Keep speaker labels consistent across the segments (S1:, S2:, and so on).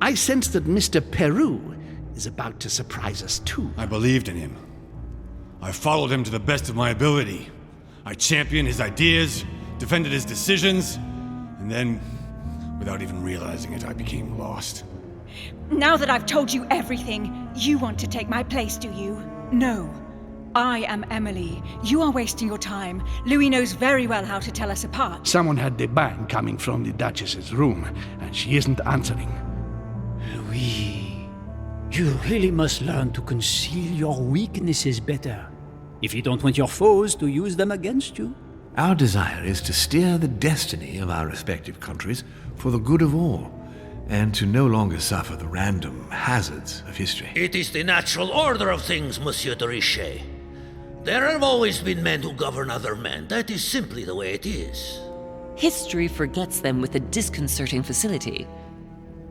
S1: I sense that Mr. Peru is about to surprise us too.
S2: I believed in him. I followed him to the best of my ability. I championed his ideas, defended his decisions, and then, without even realizing it, I became lost.
S3: Now that I've told you everything, you want to take my place, do you? No. I am Emily. You are wasting your time. Louis knows very well how to tell us apart.
S1: Someone had the bang coming from the Duchess's room, and she isn't answering.
S4: Louis, you really must learn to conceal your weaknesses better, if you don't want your foes to use them against you.
S5: Our desire is to steer the destiny of our respective countries for the good of all, and to no longer suffer the random hazards of history.
S6: It is the natural order of things, Monsieur de Richet. There have always been men who govern other men. That is simply the way it is.
S7: History forgets them with a disconcerting facility.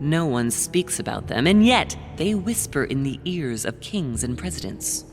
S7: No one speaks about them, and yet they whisper in the ears of kings and presidents.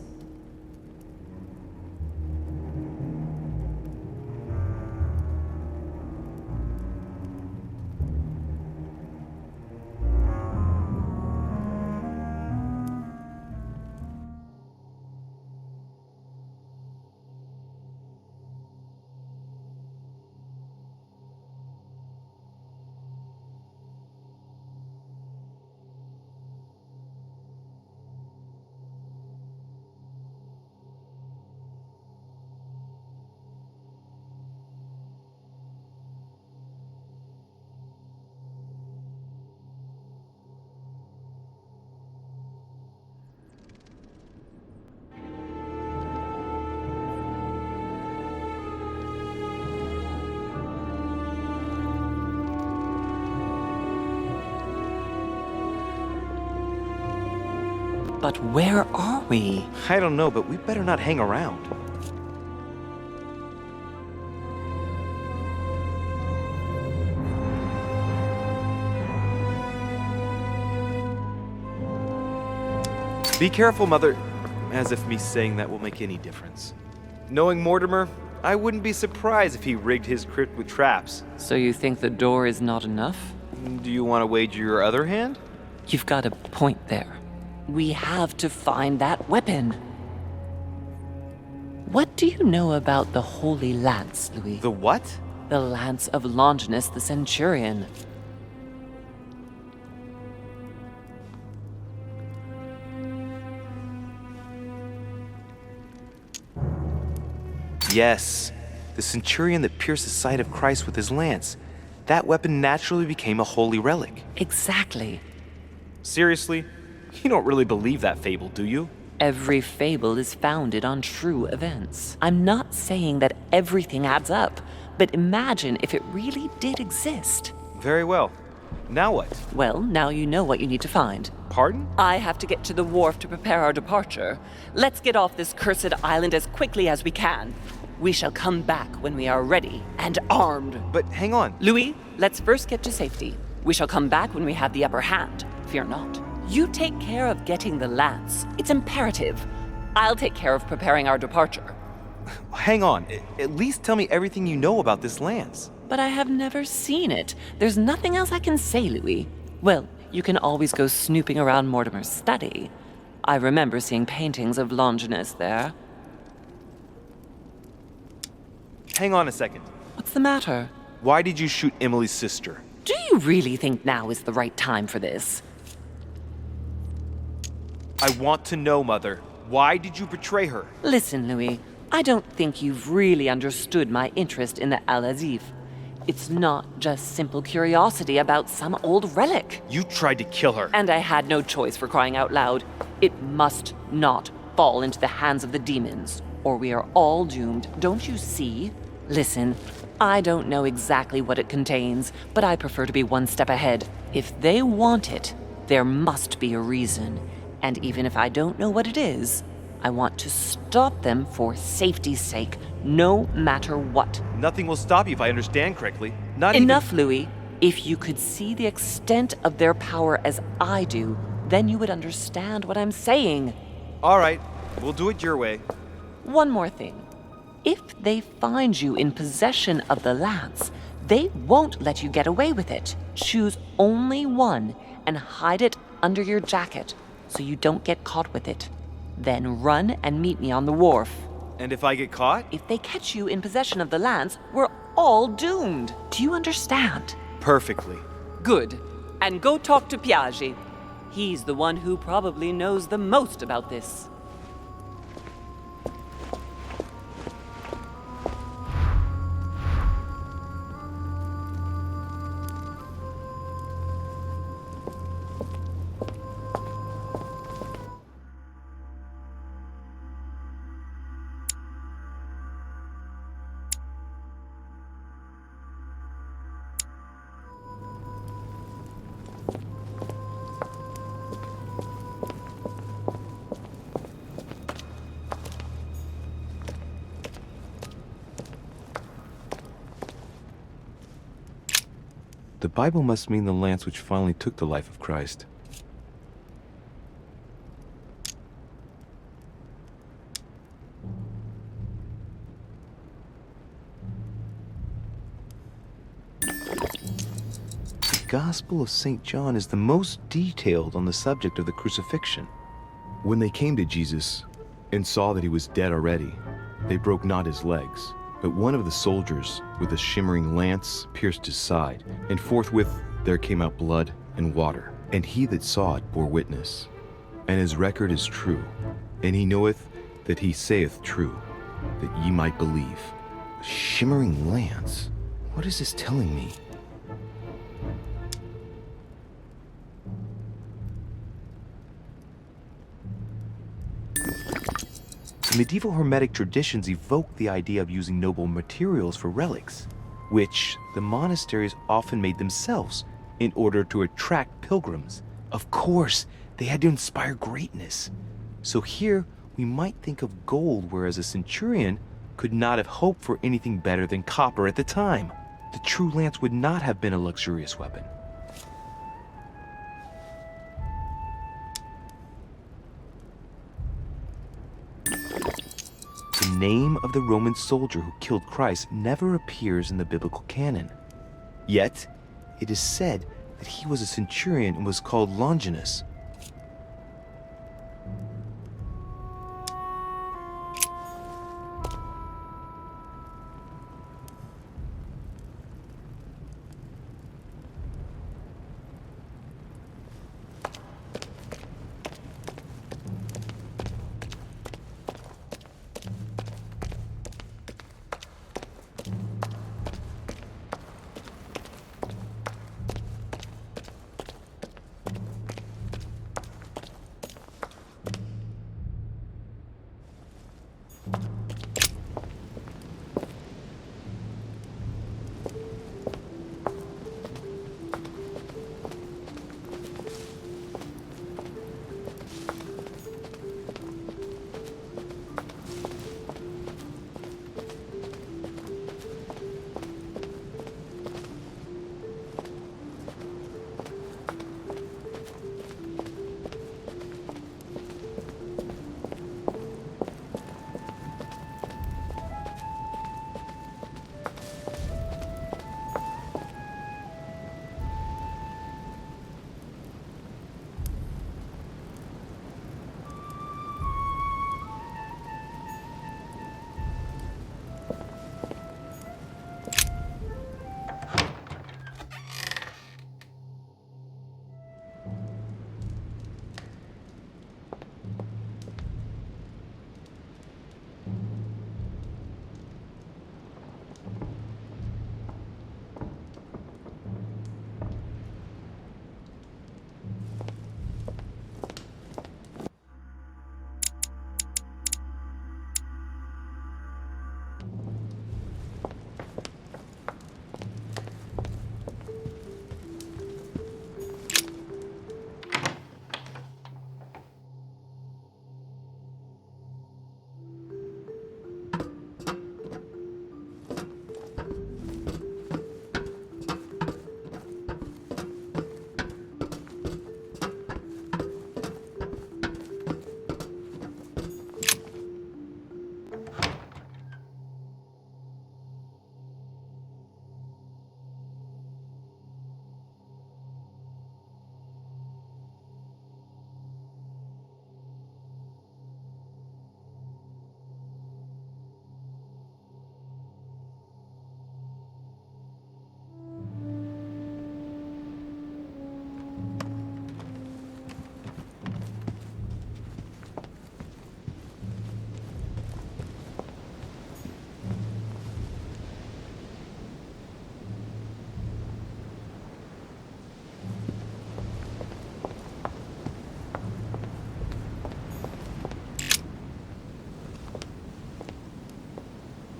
S7: But where are we?
S8: I don't know, but we better not hang around. Be careful, Mother. As if me saying that will make any difference. Knowing Mortimer, I wouldn't be surprised if he rigged his crypt with traps.
S7: So you think the door is not enough?
S8: Do you want to wager your other hand?
S7: You've got a point there. We have to find that weapon. What do you know about the Holy Lance, Louis?
S8: The what?
S7: The Lance of Longinus the Centurion.
S8: Yes, the centurion that pierced the side of Christ with his lance. That weapon naturally became a holy relic.
S7: Exactly.
S8: Seriously? You don't really believe that fable, do you?
S7: Every fable is founded on true events. I'm not saying that everything adds up, but imagine if it really did exist.
S8: Very well. Now what?
S7: Well, now you know what you need to find.
S8: Pardon?
S7: I have to get to the wharf to prepare our departure. Let's get off this cursed island as quickly as we can. We shall come back when we are ready and armed.
S8: But hang on.
S7: Louis, let's first get to safety. We shall come back when we have the upper hand. Fear not. You take care of getting the lance. It's imperative. I'll take care of preparing our departure.
S8: Hang on. At least tell me everything you know about this lance.
S7: But I have never seen it. There's nothing else I can say, Louis. Well, you can always go snooping around Mortimer's study. I remember seeing paintings of Longinus there.
S8: Hang on a second.
S7: What's the matter?
S8: Why did you shoot Emily's sister?
S7: Do you really think now is the right time for this?
S8: I want to know, Mother. Why did you betray her?
S7: Listen, Louis. I don't think you've really understood my interest in the Al-Azif. It's not just simple curiosity about some old relic.
S8: You tried to kill her.
S7: And I had no choice, for crying out loud. It must not fall into the hands of the demons, or we are all doomed, don't you see? Listen, I don't know exactly what it contains, but I prefer to be one step ahead. If they want it, there must be a reason. And even if I don't know what it is, I want to stop them for safety's sake, no matter what.
S8: Nothing will stop you if I understand correctly.
S7: Enough, Louis. If you could see the extent of their power as I do, then you would understand what I'm saying.
S8: All right, we'll do it your way.
S7: One more thing. If they find you in possession of the lance, They won't let you get away with it. Choose only one and hide it under your jacket so you don't get caught with it. Then run and meet me on the wharf.
S8: And if I get caught?
S7: If they catch you in possession of the lance, we're all doomed. Do you understand?
S8: Perfectly.
S7: Good. And go talk to PEGI. He's the one who probably knows the most about this.
S8: The Bible must mean the lance which finally took the life of Christ. The Gospel of St. John is the most detailed on the subject of the crucifixion.
S9: When they came to Jesus and saw that he was dead already, they broke not his legs. But one of the soldiers with a shimmering lance pierced his side, and forthwith there came out blood and water. And he that saw it bore witness, and his record is true, and he knoweth that he saith true, that ye might believe.
S8: A shimmering lance? What is this telling me? Medieval Hermetic traditions evoke the idea of using noble materials for relics, which the monasteries often made themselves in order to attract pilgrims. Of course, they had to inspire greatness. So here, we might think of gold, whereas a centurion could not have hoped for anything better than copper at the time. The true lance would not have been a luxurious weapon. The name of the Roman soldier who killed Christ never appears in the biblical canon. Yet, it is said that he was a centurion and was called Longinus.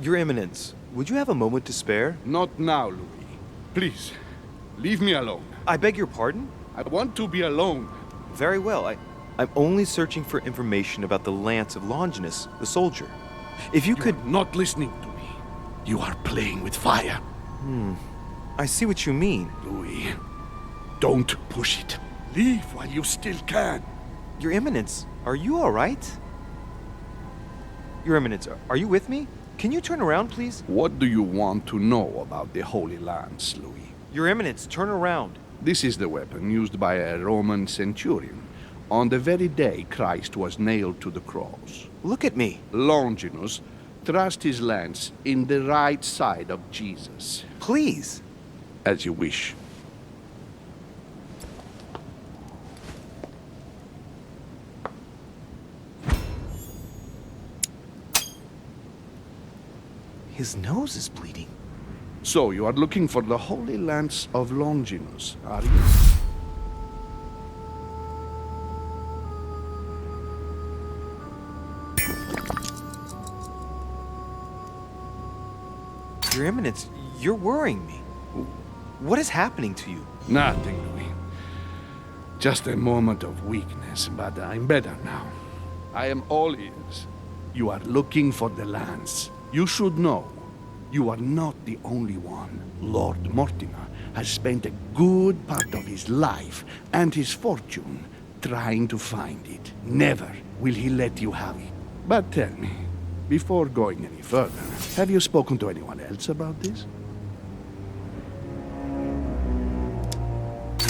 S9: Your Eminence, would you have a moment to spare?
S1: Not now, Louis. Please, leave me alone.
S9: I beg your pardon?
S1: I want to be alone.
S9: Very well. I'm only searching for information about the lance of Longinus, the soldier. If you could...
S1: You're not listening to me. You are playing with fire.
S9: I see what you mean.
S1: Louis, don't push it. Leave while you still can.
S9: Your Eminence, are you all right? Your Eminence, are you with me? Can you turn around, please?
S1: What do you want to know about the Holy Lance, Louis?
S9: Your Eminence, turn around.
S1: This is the weapon used by a Roman centurion on the very day Christ was nailed to the cross.
S9: Look at me.
S1: Longinus thrust his lance in the right side of Jesus.
S9: Please.
S1: As you wish.
S9: His nose is bleeding.
S1: So you are looking for the Holy Lance of Longinus, are you?
S9: Your Eminence, you're worrying me. What is happening to you?
S1: Nothing, Louis. Just a moment of weakness, but I'm better now. I am all ears. You are looking for the lance. You should know, you are not the only one. Lord Mortimer has spent a good part of his life and his fortune trying to find it. Never will he let you have it. But tell me, before going any further, have you spoken to anyone else about this?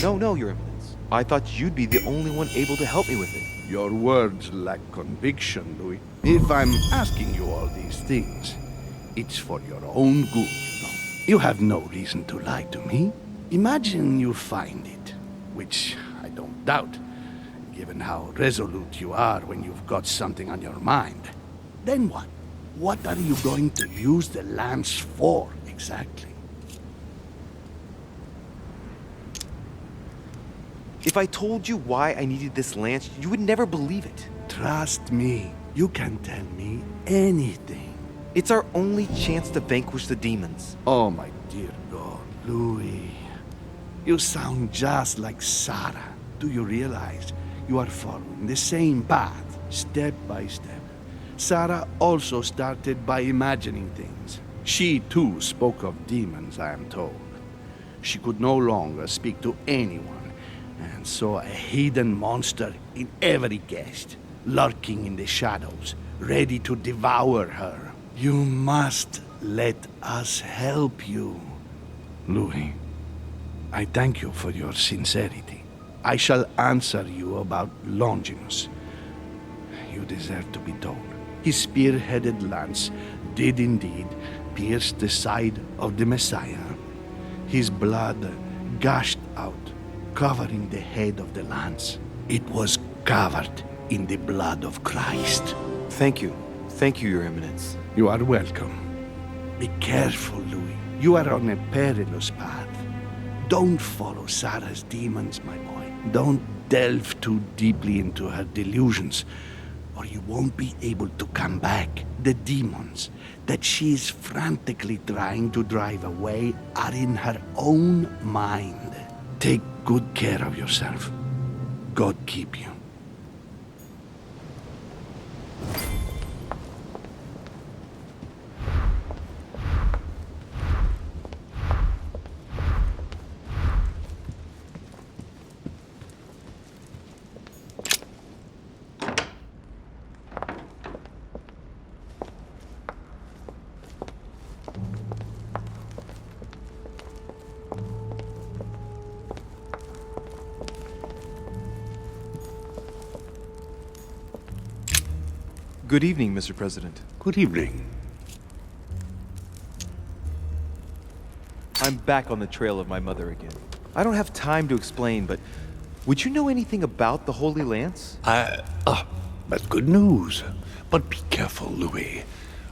S9: No, Your Eminence. I thought you'd be the only one able to help me with it.
S1: Your words lack conviction, Louis. If I'm asking you all these things, it's for your own good, you know. You have no reason to lie to me. Imagine you find it, which I don't doubt, given how resolute you are when you've got something on your mind. Then what? What are you going to use the lance for, exactly?
S9: If I told you why I needed this lance, you would never believe it.
S1: Trust me, you can tell me anything.
S9: It's our only chance to vanquish the demons.
S1: Oh, my dear God, Louis. You sound just like Sarah. Do you realize you are following the same path, step by step? Sarah also started by imagining things. She, too, spoke of demons, I am told. She could no longer speak to anyone, and saw a hidden monster in every guest, lurking in the shadows, ready to devour her. You must let us help you. Louis, I thank you for your sincerity. I shall answer you about Longinus. You deserve to be told. His spear-headed lance did indeed pierce the side of the Messiah. His blood gushed out, covering the head of the lance. It was covered in the blood of Christ.
S9: Thank you. Thank you, Your Eminence.
S1: You are welcome. Be careful, Louis. You are on a perilous path. Don't follow Sarah's demons, my boy. Don't delve too deeply into her delusions, or you won't be able to come back. The demons that she is frantically trying to drive away are in her own mind. Take good care of yourself. God keep you.
S9: Good evening, Mr. President.
S1: Good evening.
S9: I'm back on the trail of my mother again. I don't have time to explain, but would you know anything about the Holy Lance?
S10: That's good news. But be careful, Louis.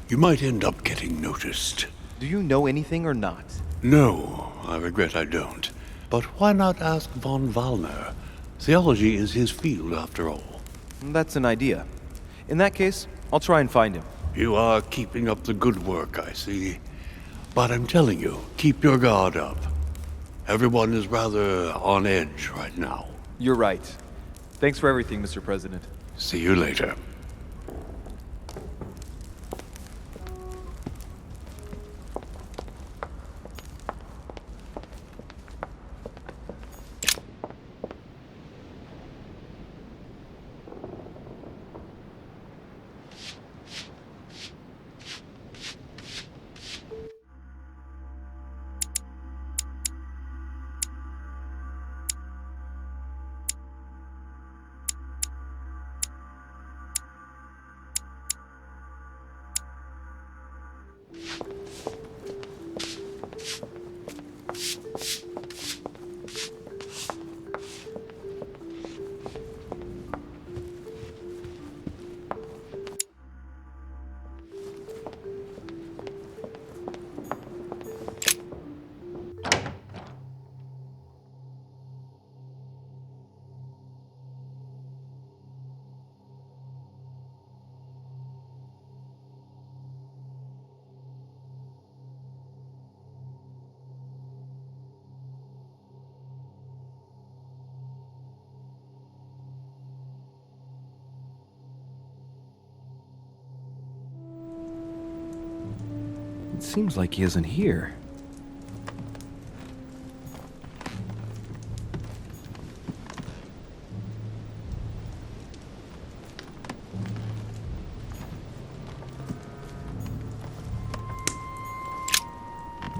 S10: You might end up getting noticed.
S9: Do you know anything or not?
S10: No, I regret I don't. But why not ask von Wallner? Theology is his field, after all.
S9: That's an idea. In that case, I'll try and find him.
S10: You are keeping up the good work, I see. But I'm telling you, keep your guard up. Everyone is rather on edge right now.
S11: You're right. Thanks for everything, Mr. President.
S10: See you later.
S9: It seems like he isn't here.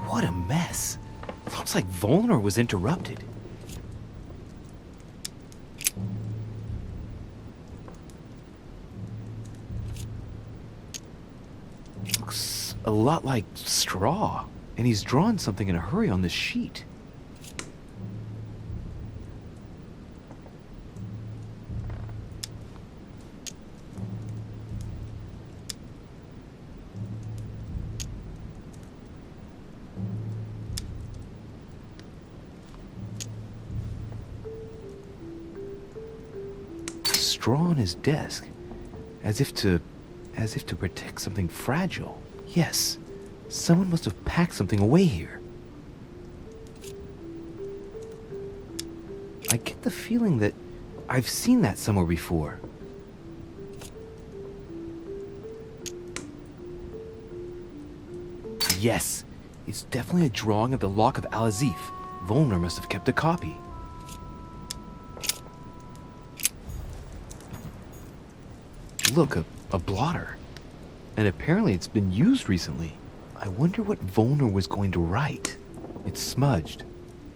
S9: What a mess. Looks like Volnor was interrupted. Looks a lot like straw, and he's drawn something in a hurry on this sheet. Straw on his desk, as if to protect something fragile. Yes, someone must have packed something away here. I get the feeling that I've seen that somewhere before. Yes, it's definitely a drawing of the Lock of Al-Azif. Volnor must have kept a copy. Look, a blotter. And apparently it's been used recently. I wonder what Volnor was going to write. It's smudged.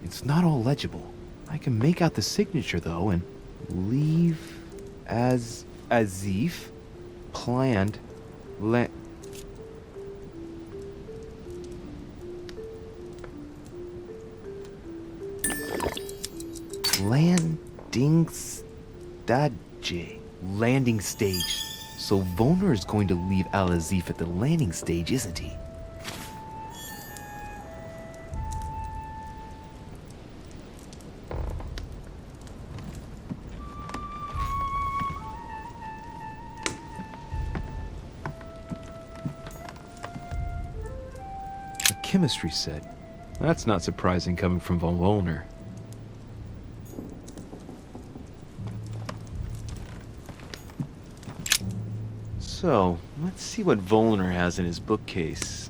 S9: It's not all legible. I can make out the signature though, and leave as Azif planned landing stage. Landing stage. So Volnor is going to leave Al-Azif at the landing stage, isn't he? A chemistry set. That's not surprising coming from von Volnor. So, let's see what Volnor has in his bookcase.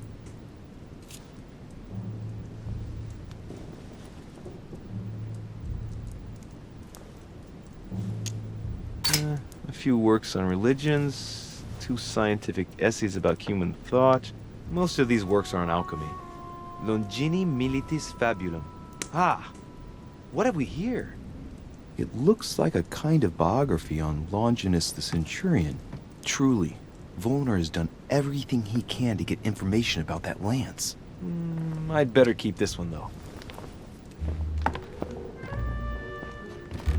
S9: A few works on religions, 2 scientific essays about human thought. Most of these works are on alchemy. Longini Militis Fabulum. Ah! What have we here? It looks like a kind of biography on Longinus the Centurion. Truly, Volnor has done everything he can to get information about that lance. I'd better keep this one, though.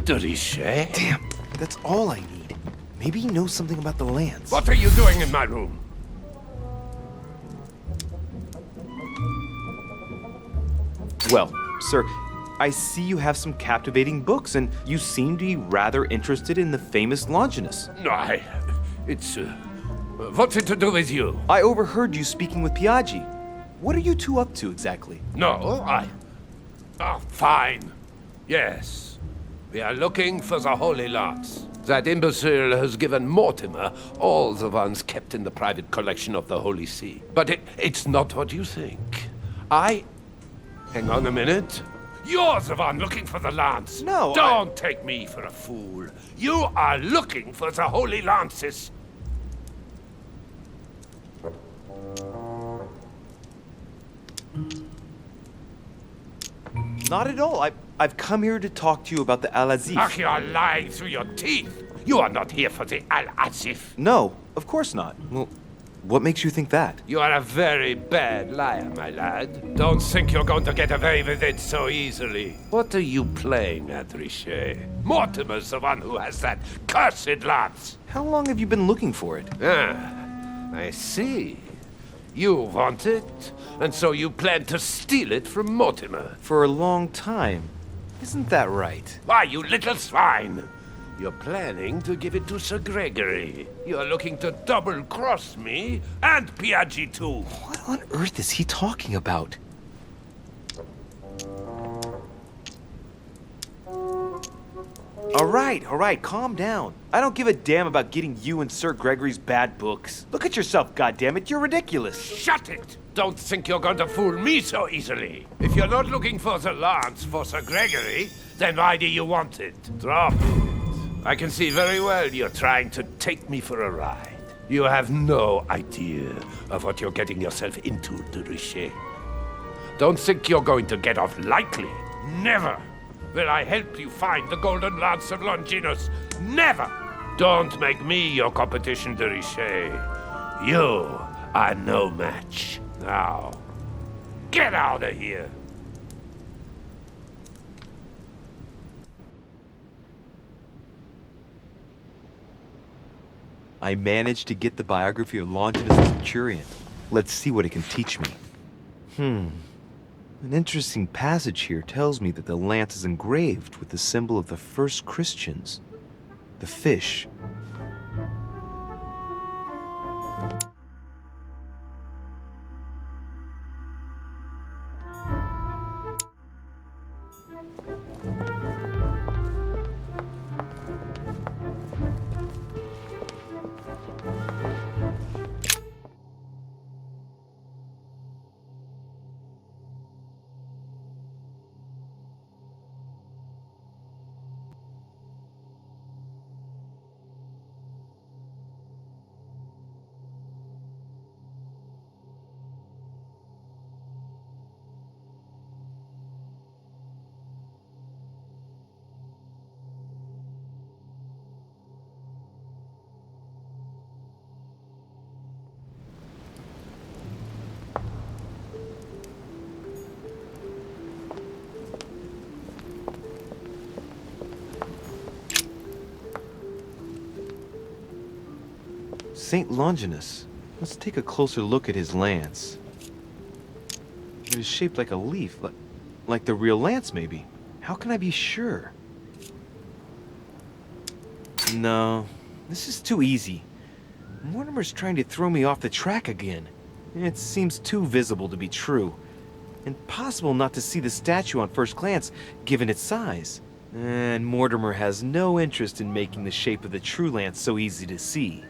S10: Did he say?
S9: Damn, that's all I need. Maybe he knows something about the lance.
S10: What are you doing in my room?
S11: Well, sir, I see you have some captivating books, and you seem to be rather interested in the famous Longinus.
S10: No, it's
S12: What's it to do with you?
S11: I overheard you speaking with PEGI. What are you two up to exactly?
S12: No, fine. Yes. We are looking for the Holy Lance. That imbecile has given Mortimer all the ones kept in the private collection of the Holy See. But it's not what you think. Hang on a minute. You're the one looking for the lance.
S11: No,
S12: Don't take me for a fool. You are looking for the Holy Lances.
S11: Not at all. I've come here to talk to you about the Al-Azif.
S12: Ach, you are lying through your teeth. You are not here for the Al-Azif.
S11: No, of course not. Well, what makes you think that?
S12: You are a very bad liar, my lad. Don't think you're going to get away with it so easily. What are you playing at, Richet? Mortimer's the one who has that cursed lance.
S11: How long have you been looking for it?
S12: I see. You want it, and so you plan to steal it from Mortimer.
S11: For a long time. Isn't that right?
S12: Why, you little swine! You're planning to give it to Sir Gregory. You're looking to double-cross me and PEGI too.
S11: What on earth is he talking about? All right, calm down. I don't give a damn about getting you and Sir Gregory's bad books. Look at yourself, goddammit, you're ridiculous.
S12: Shut it! Don't think you're going to fool me so easily. If you're not looking for the lance for Sir Gregory, then why do you want it? Drop it. I can see very well you're trying to take me for a ride. You have no idea of what you're getting yourself into, de Richet. Don't think you're going to get off lightly. Never will I help you find the Golden Lance of Longinus. Never! Don't make me your competition, de Richet. You are no match. Now, get out of here!
S11: I managed to get the biography of Longinus the Centurion. Let's see what it can teach me. An interesting passage here tells me that the lance is engraved with the symbol of the first Christians, the fish. Saint Longinus. Let's take a closer look at his lance. It is shaped like a leaf, like the real lance, maybe. How can I be sure? No, this is too easy. Mortimer's trying to throw me off the track again. It seems too visible to be true. Impossible not to see the statue on first glance, given its size. And Mortimer has no interest in making the shape of the true lance so easy to see.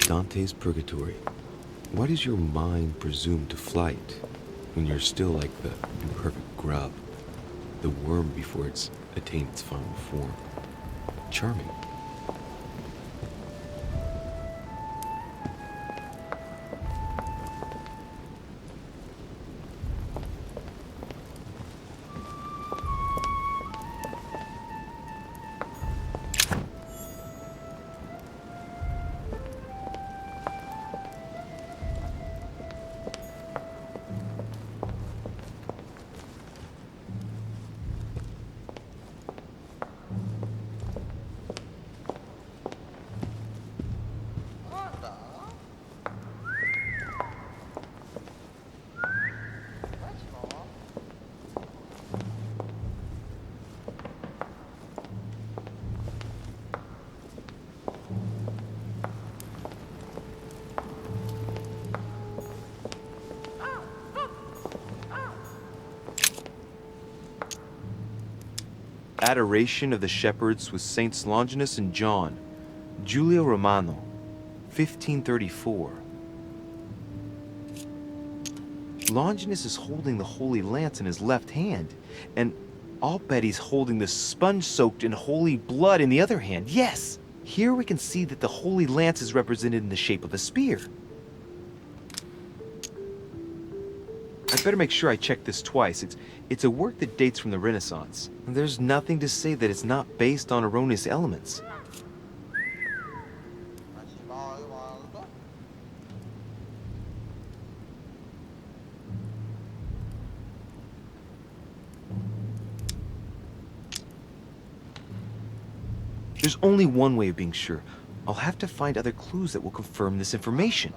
S9: Dante's Purgatory. Why does your mind presume to flight when you're still like the imperfect grub, the worm before it's attained its final form? Charming.
S11: Adoration of the Shepherds with Saints Longinus and John, Giulio Romano, 1534. Longinus is holding the Holy Lance in his left hand, and I'll bet he's holding the sponge soaked in holy blood in the other hand. Yes! Here we can see that the Holy Lance is represented in the shape of a spear. I better make sure I check this twice. It's a work that dates from the Renaissance. There's nothing to say that it's not based on erroneous elements. There's only one way of being sure. I'll have to find other clues that will confirm this information.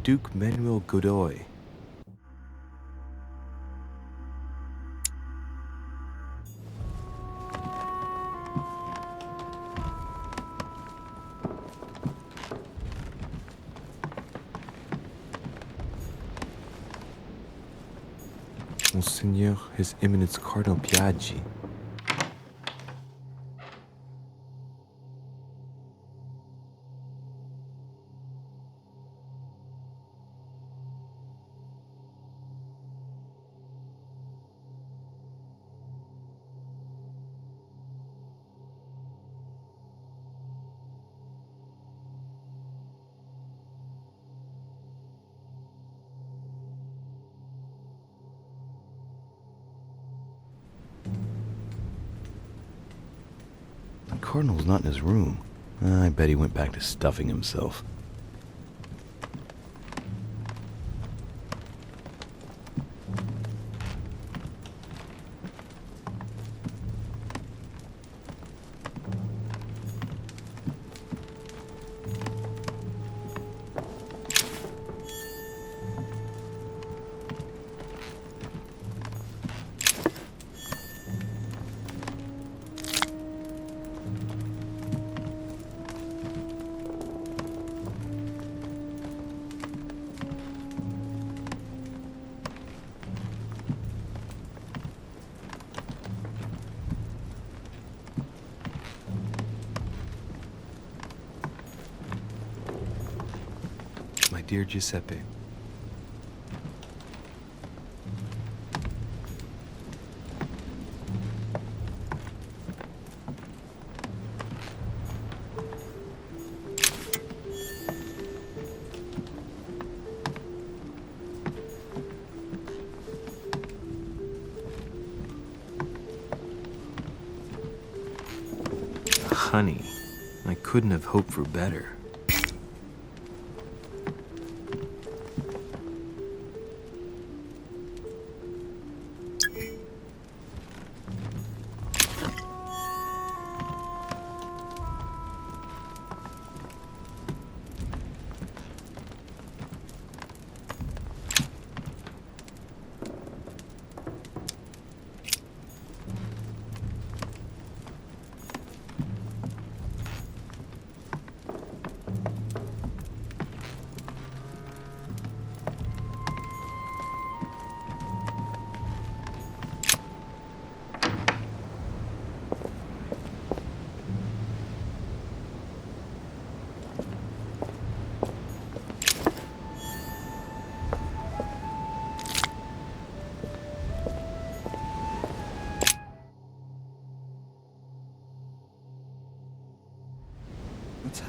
S11: Duke Manuel Godoy. Monseigneur, His Eminence Cardinal Piaggi. The Cardinal's not in his room. I bet he went back to stuffing himself. My dear Giuseppe, honey, I couldn't have hoped for better.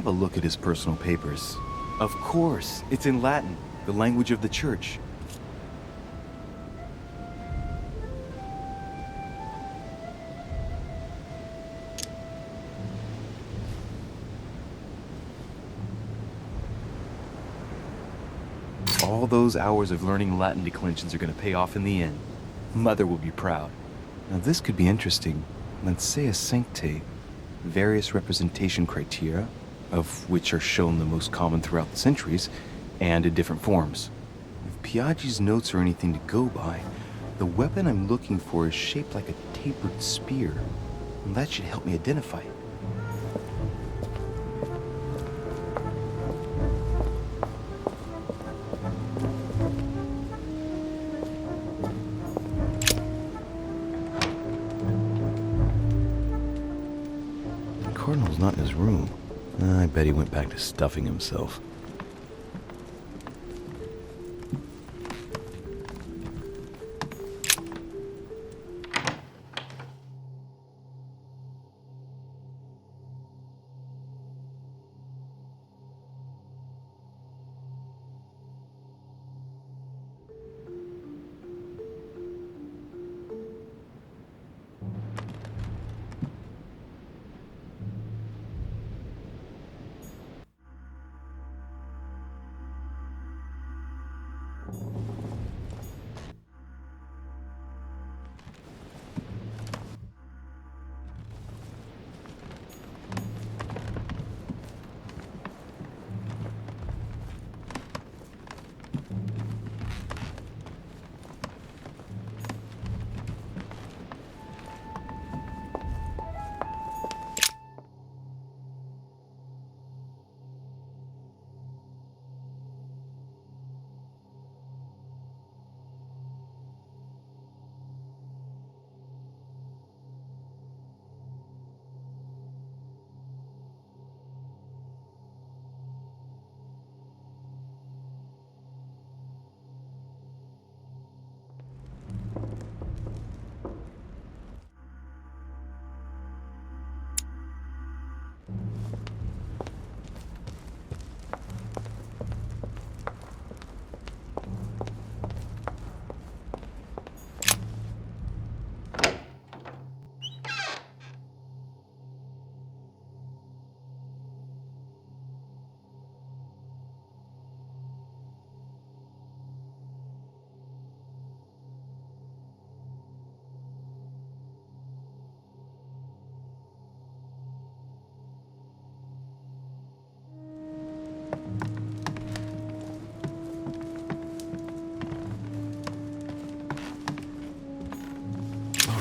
S9: have a look at his personal papers. Of course, it's in Latin, the language of the church. All those hours of learning Latin declensions are going to pay off in the end. Mother will be proud. Now this could be interesting. Let's say a sancte. Various representation criteria, of which are shown the most common throughout the centuries, and in different forms. If Piaggi's notes are anything to go by, the weapon I'm looking for is shaped like a tapered spear. And that should help me identify it. Cardinal's not in his room. I bet he went back to stuffing himself.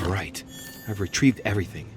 S9: Right. I've retrieved everything.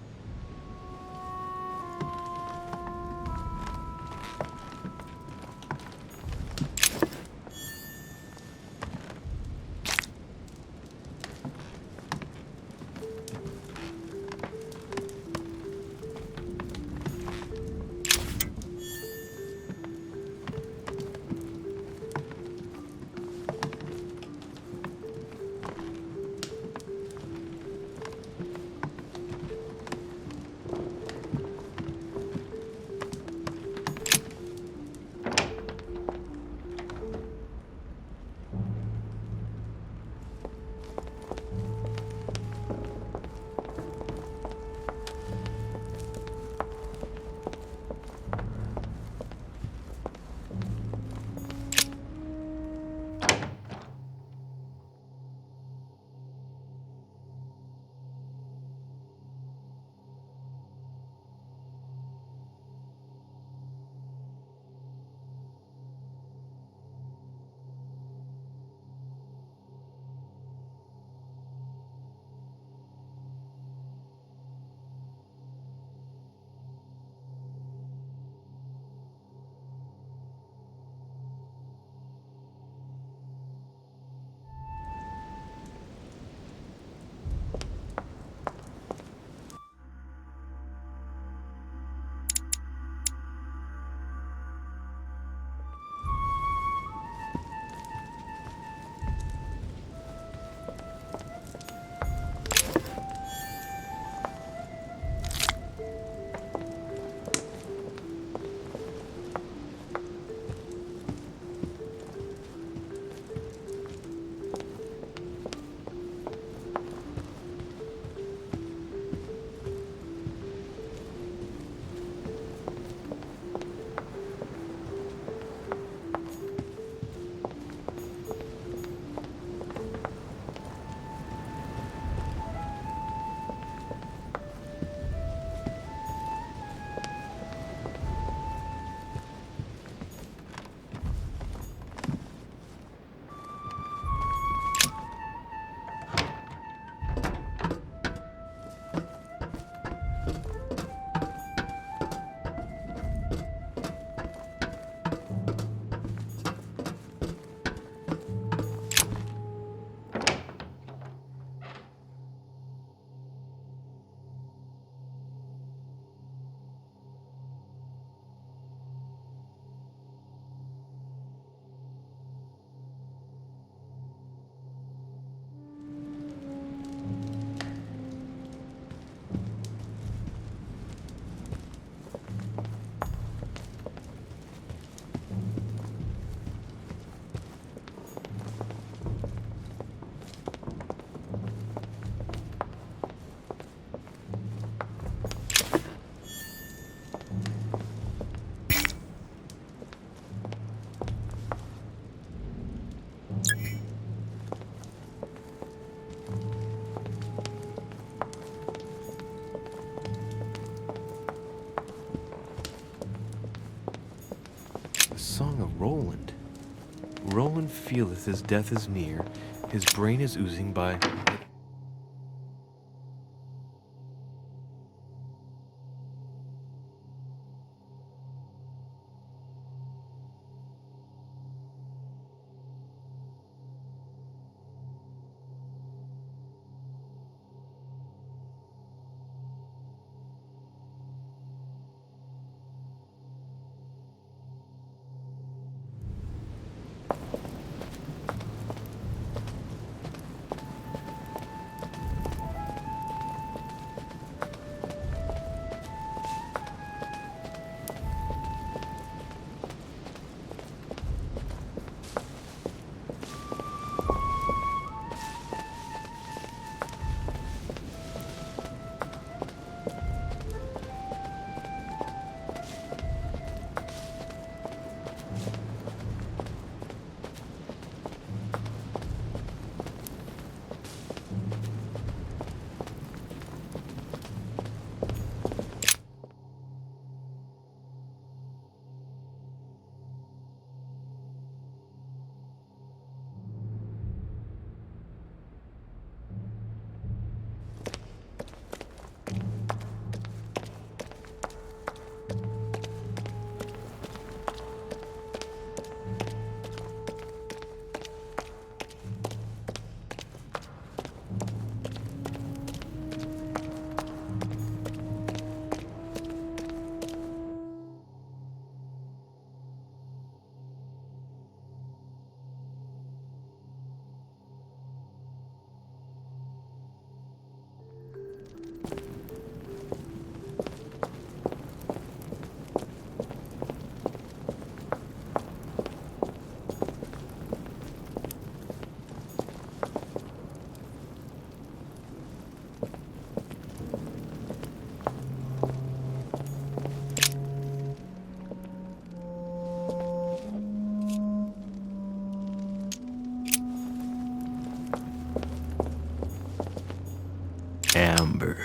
S9: Roland. Roland feeleth his death is near, his brain is oozing by... Amber.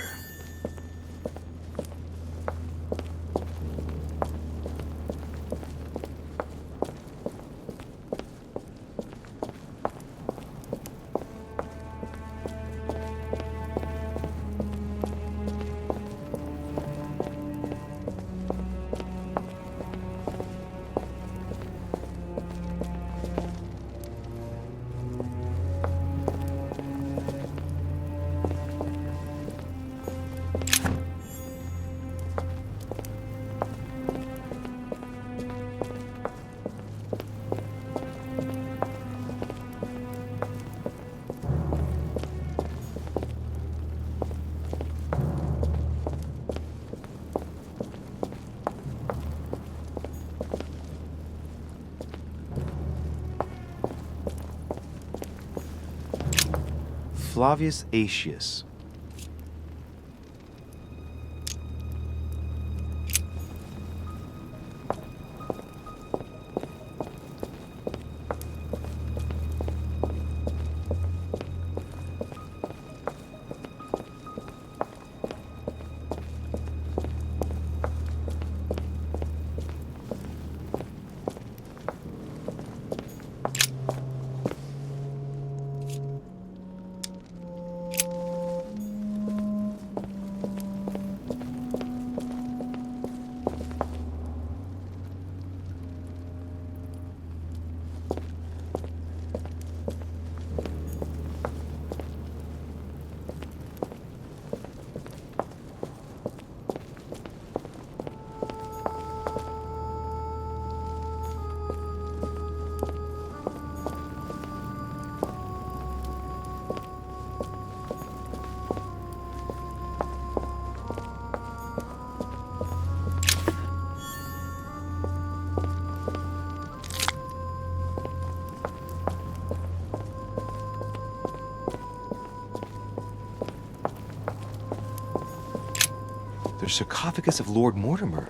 S9: Flavius Aetius. The sarcophagus of Lord Mortimer.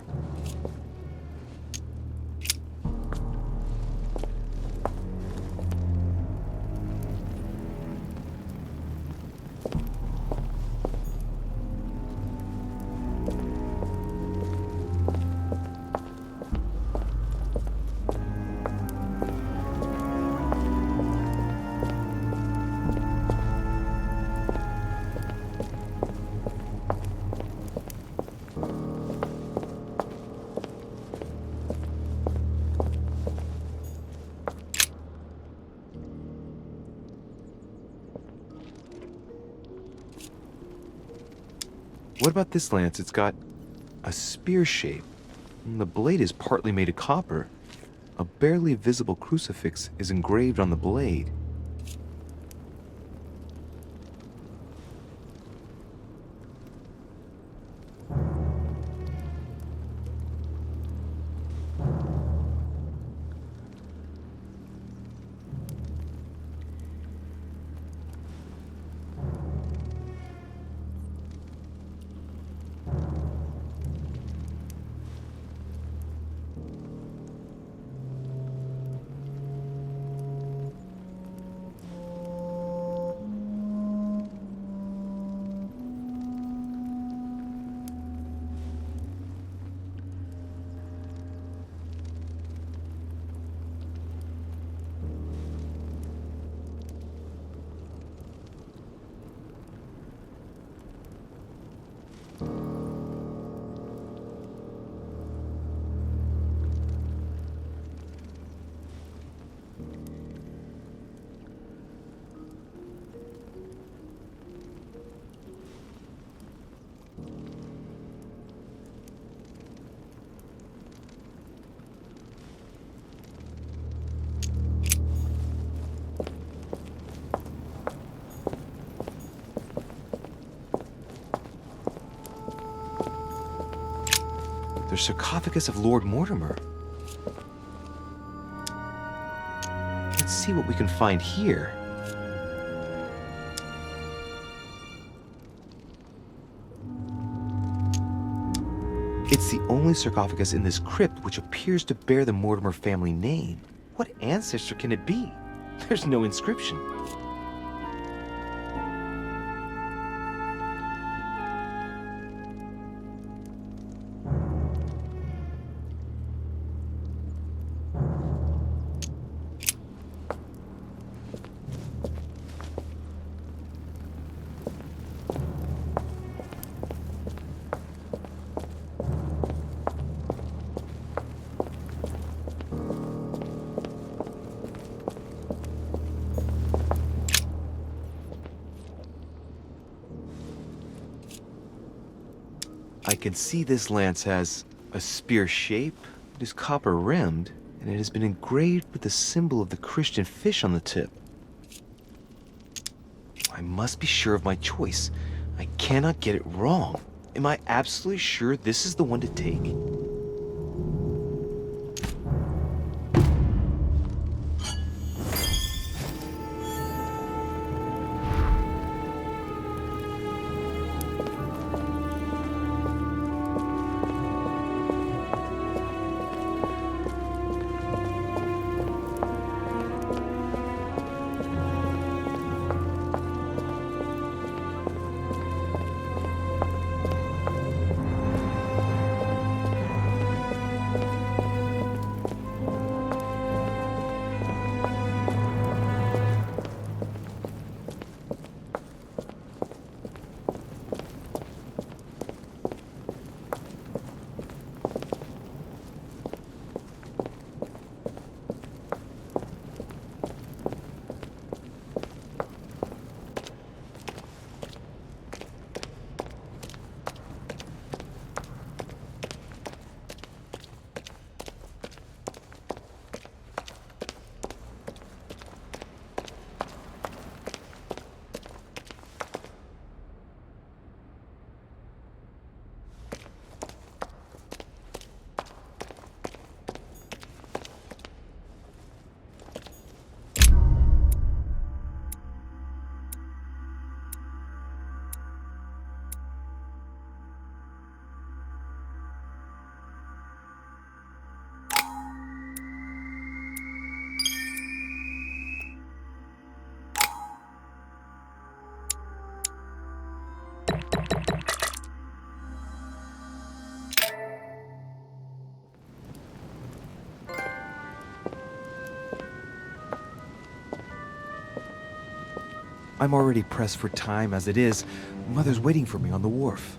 S11: What about this lance? It's got a spear shape. And the blade is partly made of copper. A barely visible crucifix is engraved on the blade. The sarcophagus of Lord Mortimer. Let's see what we can find here. It's the only sarcophagus in this crypt which appears to bear the Mortimer family name. What ancestor can it be? There's no inscription. I can see this lance has a spear shape, it is copper rimmed, and it has been engraved with the symbol of the Christian fish on the tip. I must be sure of my choice. I cannot get it wrong. Am I absolutely sure this is the one to take? I'm already pressed for time as it is. Mother's waiting for me on the wharf.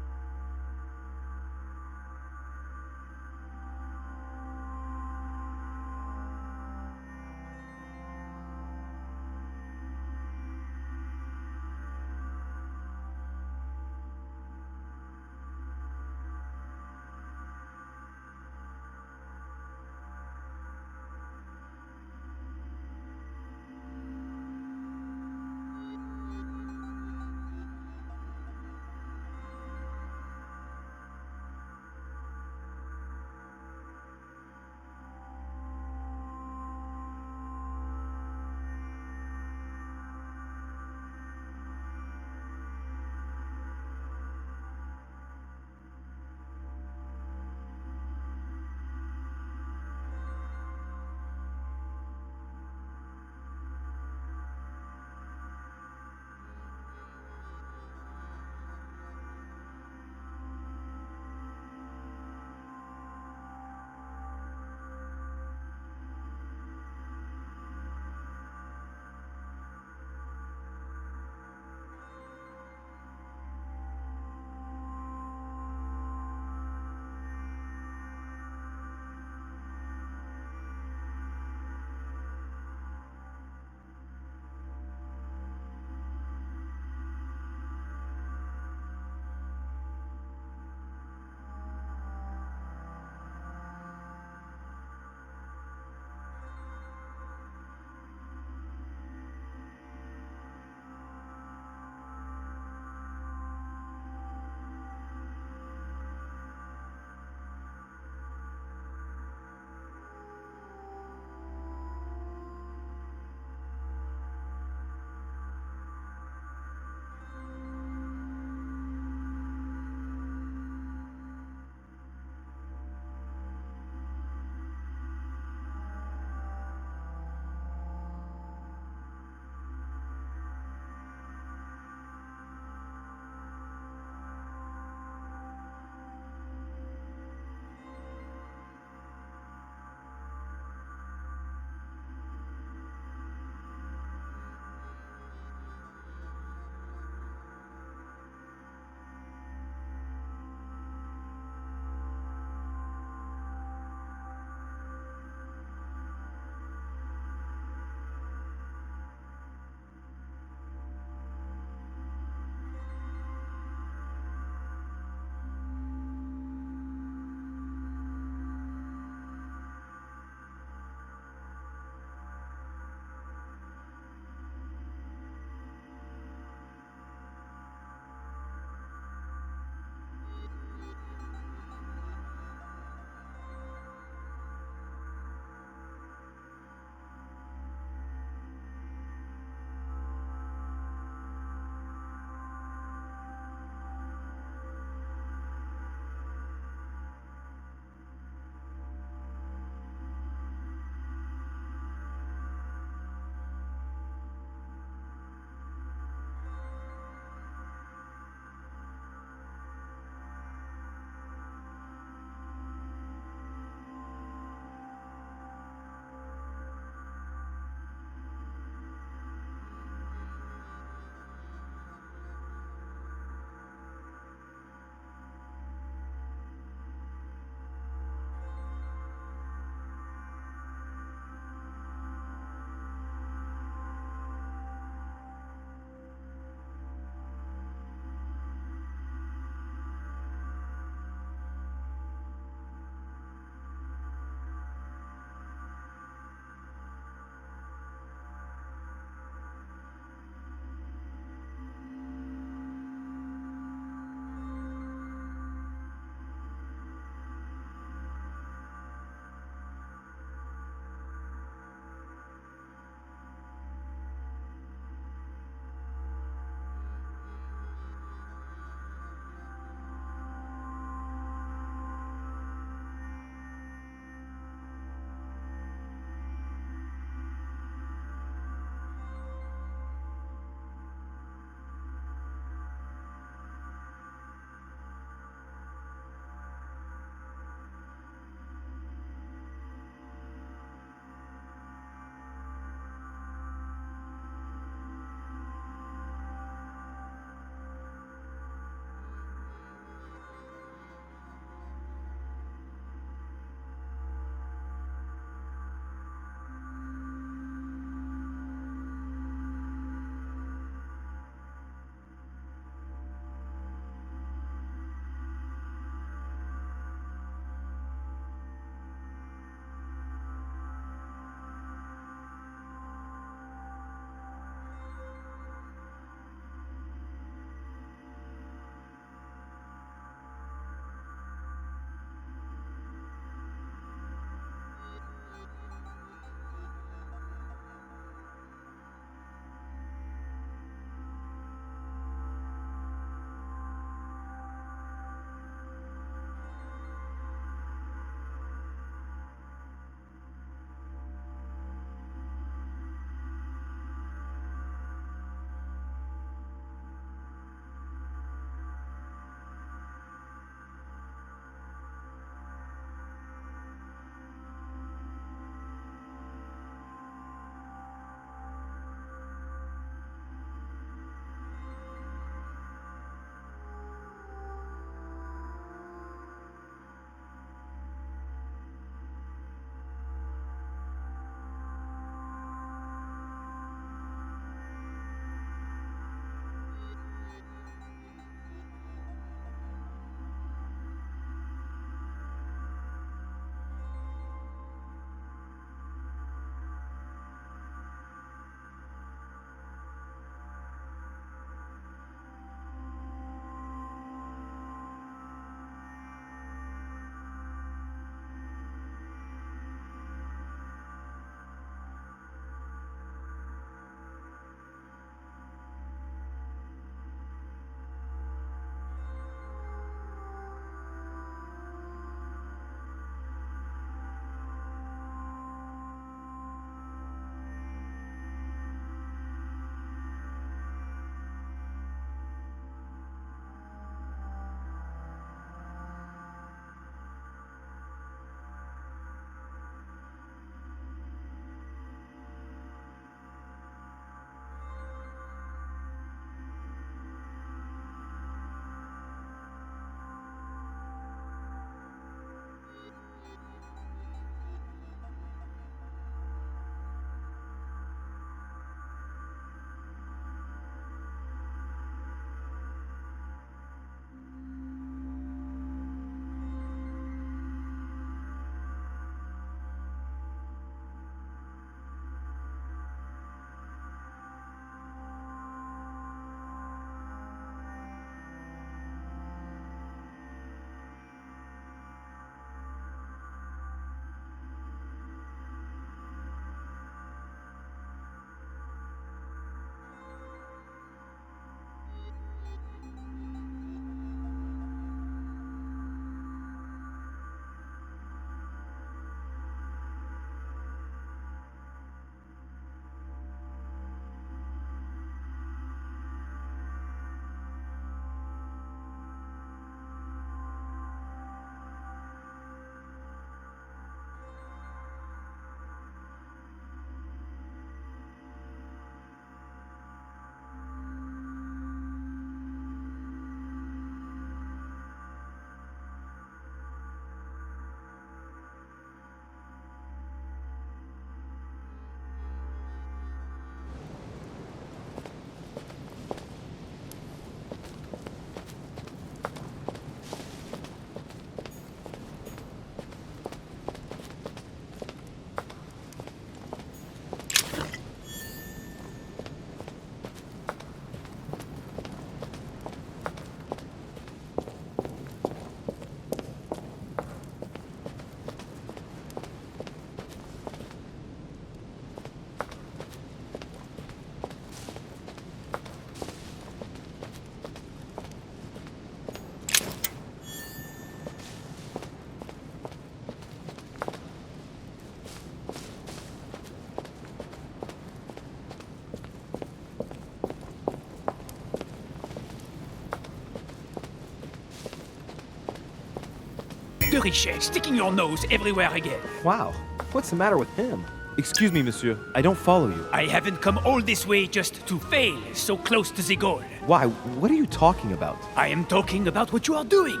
S4: Richet, sticking your nose everywhere again.
S11: Wow, what's the matter with him? Excuse me, monsieur. I don't follow you.
S4: I haven't come all this way just to fail so close to the goal.
S11: Why? What are you talking about?
S4: I am talking about what you are doing.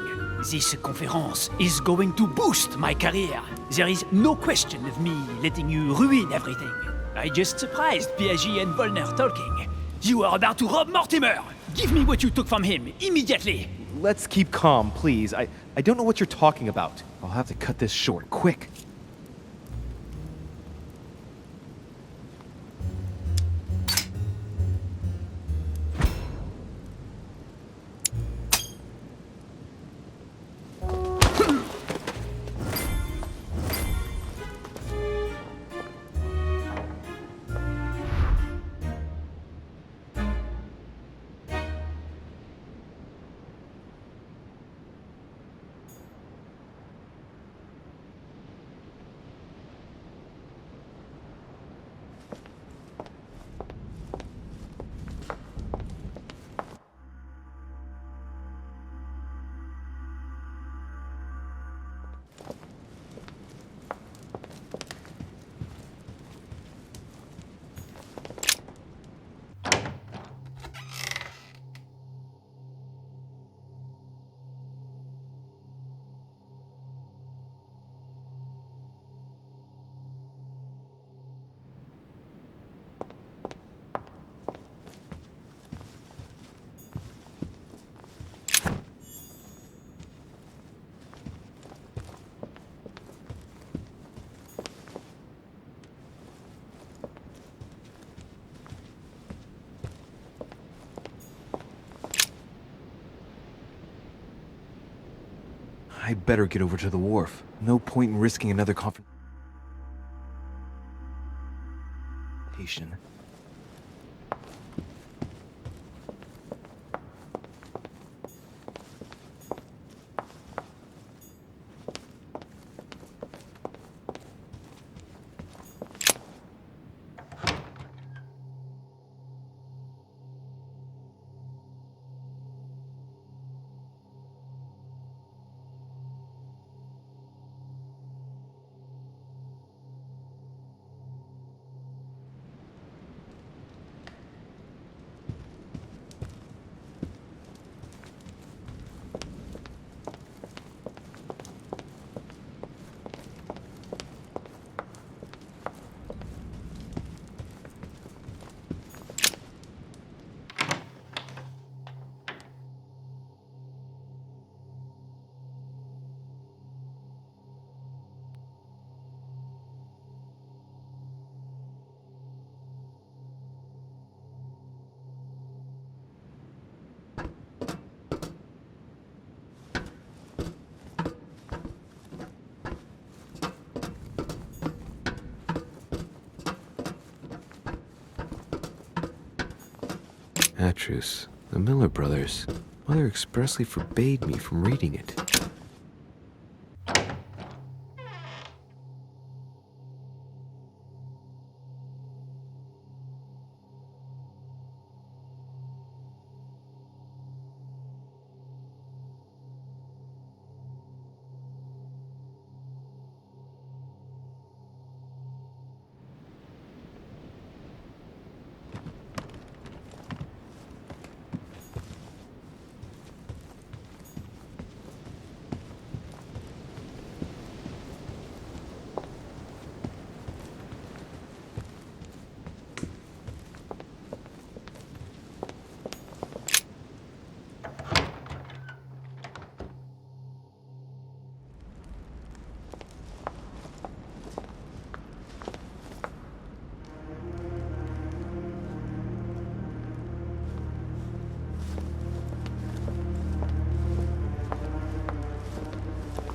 S4: This conference is going to boost my career. There is no question of me letting you ruin everything. I just surprised PEGI and Volner talking. You are about to rob Mortimer. Give me what you took from him, immediately.
S11: Let's keep calm, please. I don't know what you're talking about. I'll have to cut this short, quick. I better get over to the wharf. No point in risking another confrontation. Atrus, the Miller brothers. Mother expressly forbade me from reading it.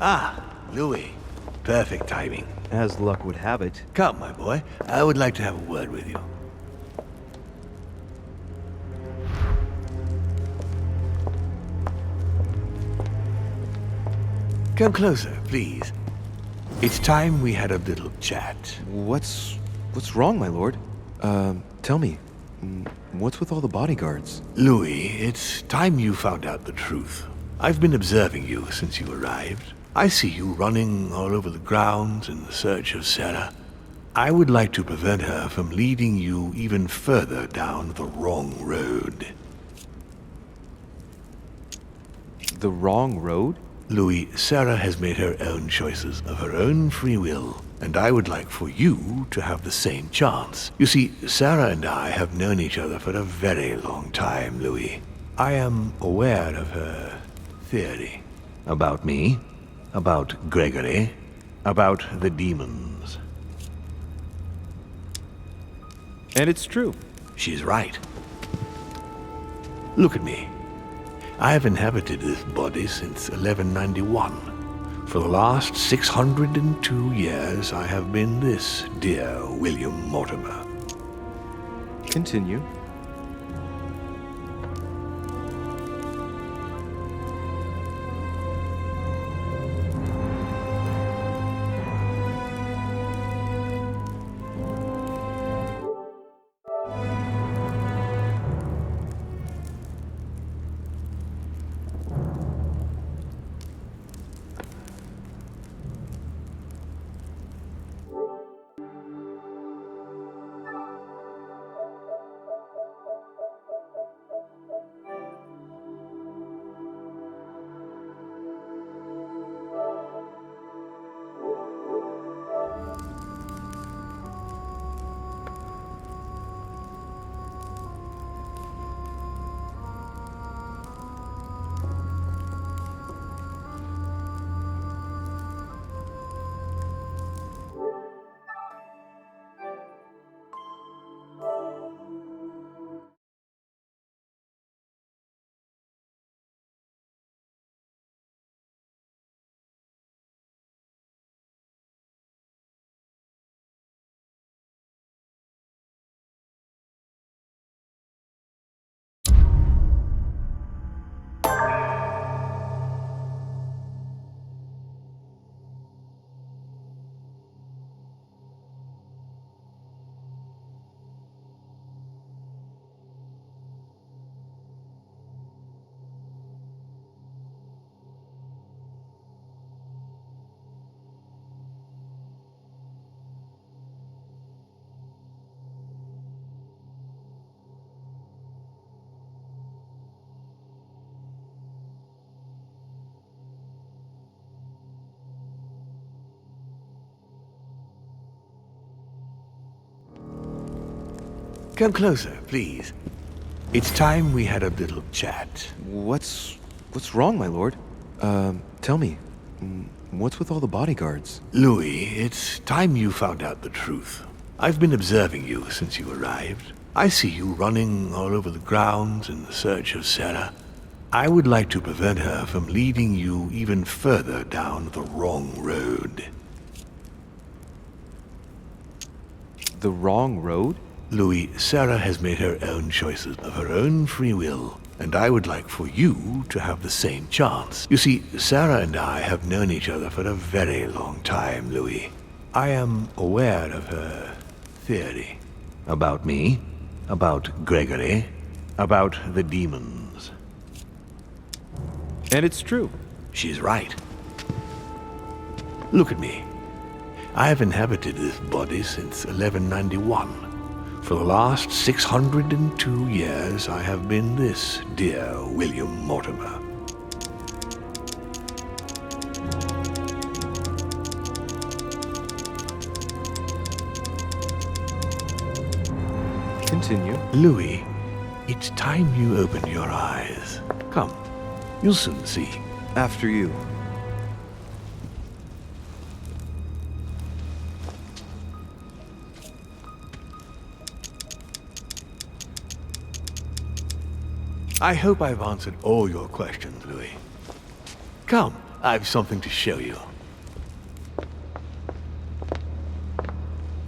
S1: Ah, Louis. Perfect timing.
S11: As luck would have it.
S1: Come, my boy. I would like to have a word with you. Come closer, please. It's time we had a little chat.
S11: What's wrong, my lord? Tell me. What's with all the bodyguards?
S1: Louis, it's time you found out the truth. I've been observing you since you arrived.
S10: I see you running all over the grounds in search of Sarah. I would like to prevent her from leading you even further down the wrong road.
S8: The wrong road?
S10: Louis, Sarah has made her own choices of her own free will, and I would like for you to have the same chance. You see, Sarah and I have known each other for a very long time, Louis. I am aware of her theory. About me, about Gregory, about the demons.
S8: And it's true.
S10: She's right. Look at me. I have inhabited this body since 1191. For the last 602 years, I have been this dear William Mortimer.
S8: Continue.
S10: Come closer, please. It's time we had a little chat.
S9: What's wrong, my lord? Tell me, what's with all the bodyguards?
S10: Louis, it's time you found out the truth. I've been observing you since you arrived. I see you running all over the grounds in search of Sarah. I would like to prevent her from leading you even further down the wrong road.
S8: The wrong road?
S10: Louis, Sarah has made her own choices of her own free will, and I would like for you to have the same chance. You see, Sarah and I have known each other for a very long time, Louis. I am aware of her theory. About me, about Gregory, about the demons.
S8: And it's true.
S10: She's right. Look at me. I have inhabited this body since 1191. For the last 602 years, I have been this dear William Mortimer.
S8: Continue.
S10: Louis, it's time you opened your eyes. Come, you'll soon see.
S9: After you.
S10: I hope I've answered all your questions, Louis. Come, I've something to show you.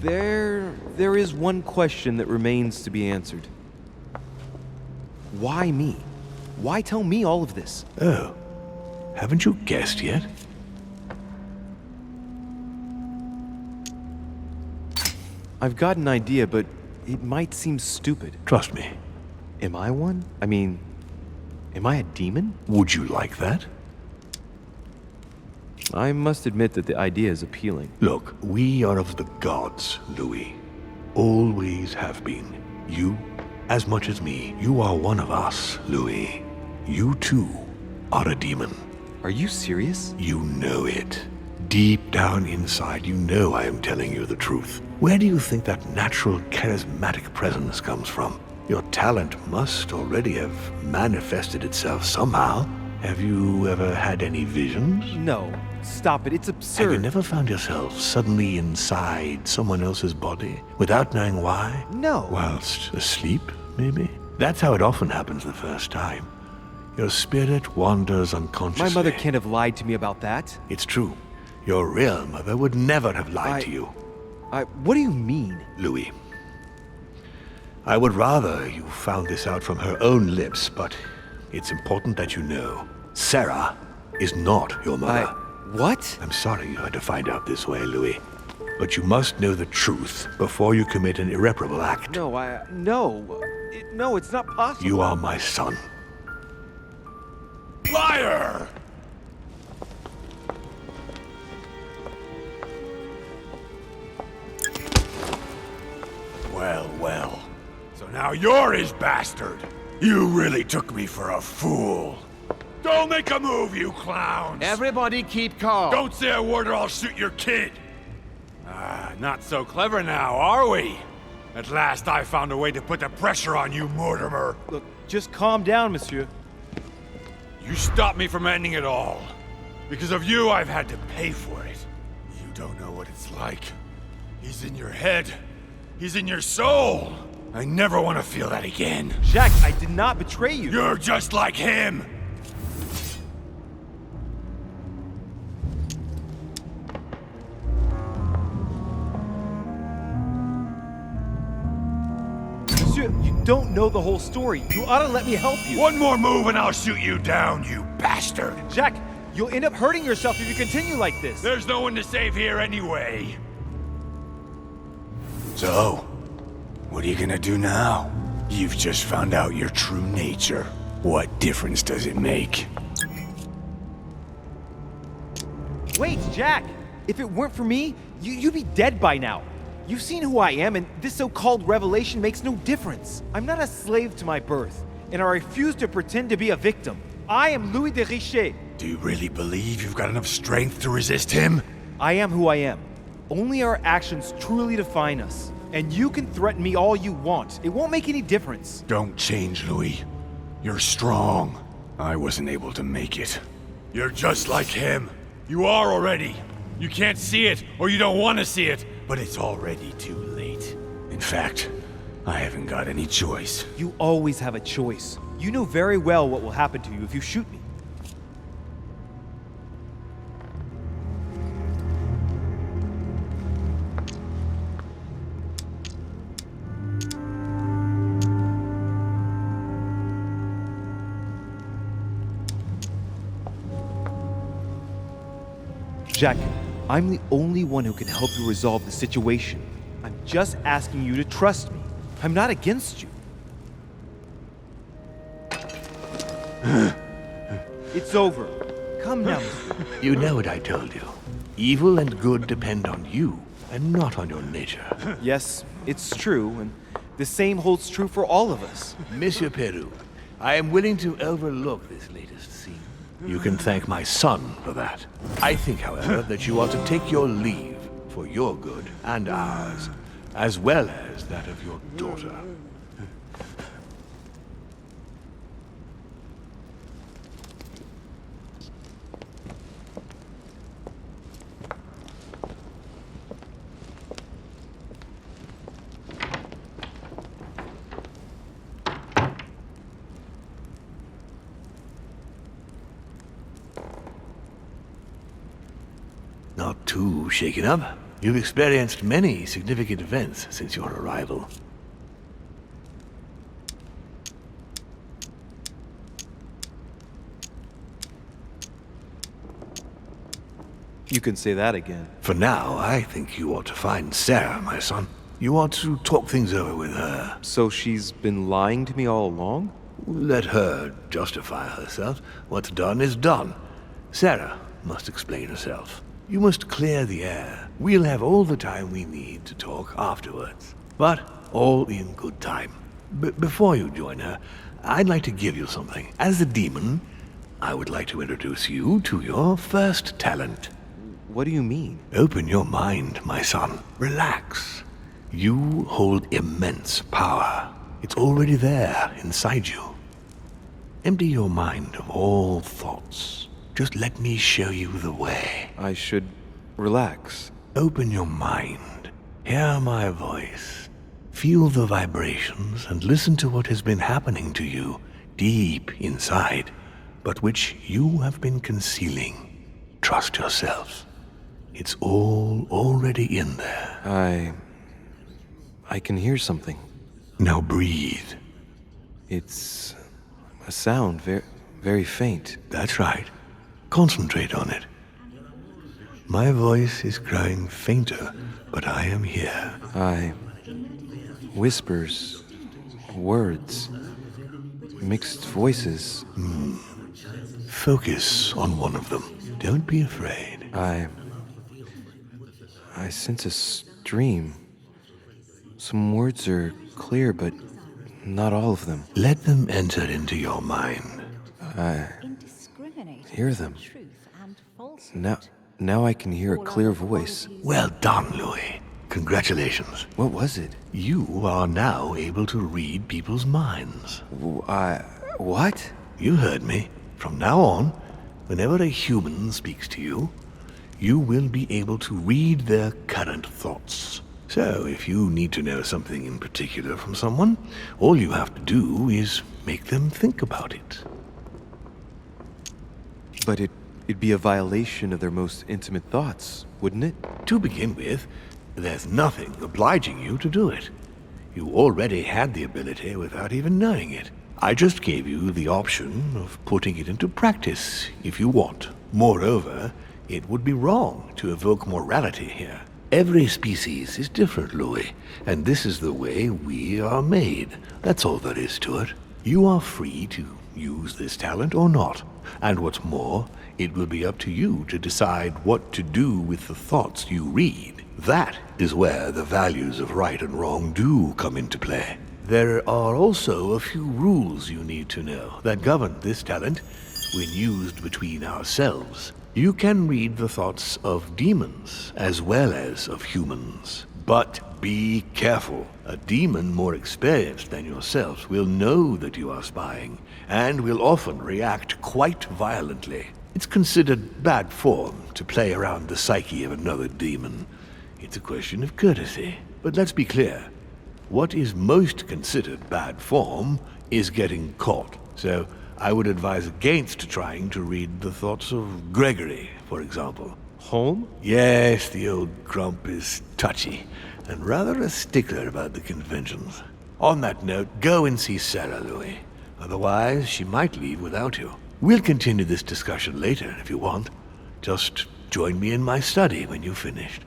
S8: There is one question that remains to be answered. Why me? Why tell me all of this?
S10: Oh, haven't you guessed yet?
S8: I've got an idea, but it might seem stupid.
S10: Trust me.
S8: Am I one? I mean, am I a demon?
S10: Would you like that?
S9: I must admit that the idea is appealing.
S10: Look, we are of the gods, Louis. Always have been. You, as much as me, you are one of us, Louis. You too are a demon.
S8: Are you serious?
S10: You know it. Deep down inside, you know I am telling you the truth. Where do you think that natural, charismatic presence comes from? Your talent must already have manifested itself somehow. Have you ever had any visions?
S11: No. Stop it. It's absurd.
S10: Have you never found yourself suddenly inside someone else's body without knowing why?
S11: No.
S10: Whilst asleep, maybe? That's how it often happens the first time. Your spirit wanders unconsciously.
S11: My mother can't have lied to me about that.
S10: It's true. Your real mother would never have lied to you.
S11: What do you mean?
S10: Louis, I would rather you found this out from her own lips, but it's important that you know. Sarah is not your mother.
S11: What?
S10: I'm sorry you had to find out this way, Louis. But you must know the truth before you commit an irreparable act.
S11: No, no, it's not possible.
S10: You are my son.
S2: Liar! Well, well. So now you're his bastard. You really took me for a fool. Don't make a move, you clowns!
S1: Everybody keep calm.
S2: Don't say a word or I'll shoot your kid! Not so clever now, are we? At last I found a way to put the pressure on you, Mortimer.
S11: Look, just calm down, monsieur.
S2: You stopped me from ending it all. Because of you, I've had to pay for it. You don't know what it's like. He's in your head. He's in your soul. I never want to feel that again.
S11: Jacques, I did not betray you.
S2: You're just like him.
S11: Monsieur, you don't know the whole story. You ought to let me help you.
S2: One more move and I'll shoot you down, you bastard.
S11: Jacques, you'll end up hurting yourself if you continue like this.
S2: There's no one to save here anyway. So, what are you gonna do now? You've just found out your true nature. What difference does it make?
S11: Wait, Jack! If it weren't for me, you'd be dead by now. You've seen who I am, and this so-called revelation makes no difference. I'm not a slave to my birth, and I refuse to pretend to be a victim. I am Louis de Richet.
S2: Do you really believe you've got enough strength to resist him?
S11: I am who I am. Only our actions truly define us. And you can threaten me all you want. It won't make any difference.
S2: Don't change, Louis. You're strong. I wasn't able to make it. You're just like him. You are already. You can't see it, or you don't want to see it, but it's already too late. In fact, I haven't got any choice.
S11: You always have a choice. You know very well what will happen to you if you shoot me. Jack, I'm the only one who can help you resolve the situation. I'm just asking you to trust me. I'm not against you. It's over. Come now, monsieur.
S10: You know what I told you. Evil and good depend on you, and not on your nature.
S11: Yes, it's true, and the same holds true for all of us.
S10: Monsieur Peru, I am willing to overlook this latest scene. You can thank my son for that. I think, however, that you ought to take your leave for your good and ours, as well as that of your daughter. Not too shaken up. You've experienced many significant events since your arrival.
S11: You can say that again.
S10: For now, I think you ought to find Sarah, my son. You ought to talk things over with her.
S9: So she's been lying to me all along?
S10: Let her justify herself. What's done is done. Sarah, must explain herself. You must clear the air. We'll have all the time we need to talk afterwards. But all in good time. Before you join her, I'd like to give you something. As a demon, I would like to introduce you to your first talent.
S8: What do you mean?
S10: Open your mind, my son. Relax. You hold immense power. It's already there inside you. Empty your mind of all thoughts. Just let me show you the way.
S8: I should relax.
S10: Open your mind. Hear my voice. Feel the vibrations and listen to what has been happening to you deep inside, but which you have been concealing. Trust yourself. It's all already in there.
S8: I can hear something.
S10: Now breathe.
S8: It's a sound, very faint.
S10: That's right. Concentrate on it. My voice is growing fainter, but I am here.
S8: Whispers, words, mixed voices.
S10: Focus on one of them. Don't be afraid.
S8: I sense a stream. Some words are clear, but not all of them.
S10: Let them enter into your mind.
S8: I hear them. Now I can hear a clear voice.
S10: Well done, Louis. Congratulations.
S8: What was it?
S10: You are now able to read people's minds.
S8: What?
S10: You heard me. From now on, whenever a human speaks to you, you will be able to read their current thoughts. So, if you need to know something in particular from someone, all you have to do is make them think about it.
S8: But it'd be a violation of their most intimate thoughts, wouldn't it?
S10: To begin with, there's nothing obliging you to do it. You already had the ability without even knowing it. I just gave you the option of putting it into practice if you want. Moreover, it would be wrong to evoke morality here. Every species is different, Louis, and this is the way we are made. That's all there is to it. You are free to use this talent or not. And what's more, it will be up to you to decide what to do with the thoughts you read. That is where the values of right and wrong do come into play. There are also a few rules you need to know that govern this talent when used between ourselves. You can read the thoughts of demons as well as of humans. But be careful. A demon more experienced than yourself will know that you are spying and will often react quite violently. It's considered bad form to play around the psyche of another demon. It's a question of courtesy. But let's be clear. What is most considered bad form is getting caught. So I would advise against trying to read the thoughts of Gregory, for example.
S8: Home?
S10: Yes, the old grump is touchy, and rather a stickler about the conventions. On that note, go and see Sarah, Louis. Otherwise, she might leave without you. We'll continue this discussion later, if you want. Just join me in my study when you've finished.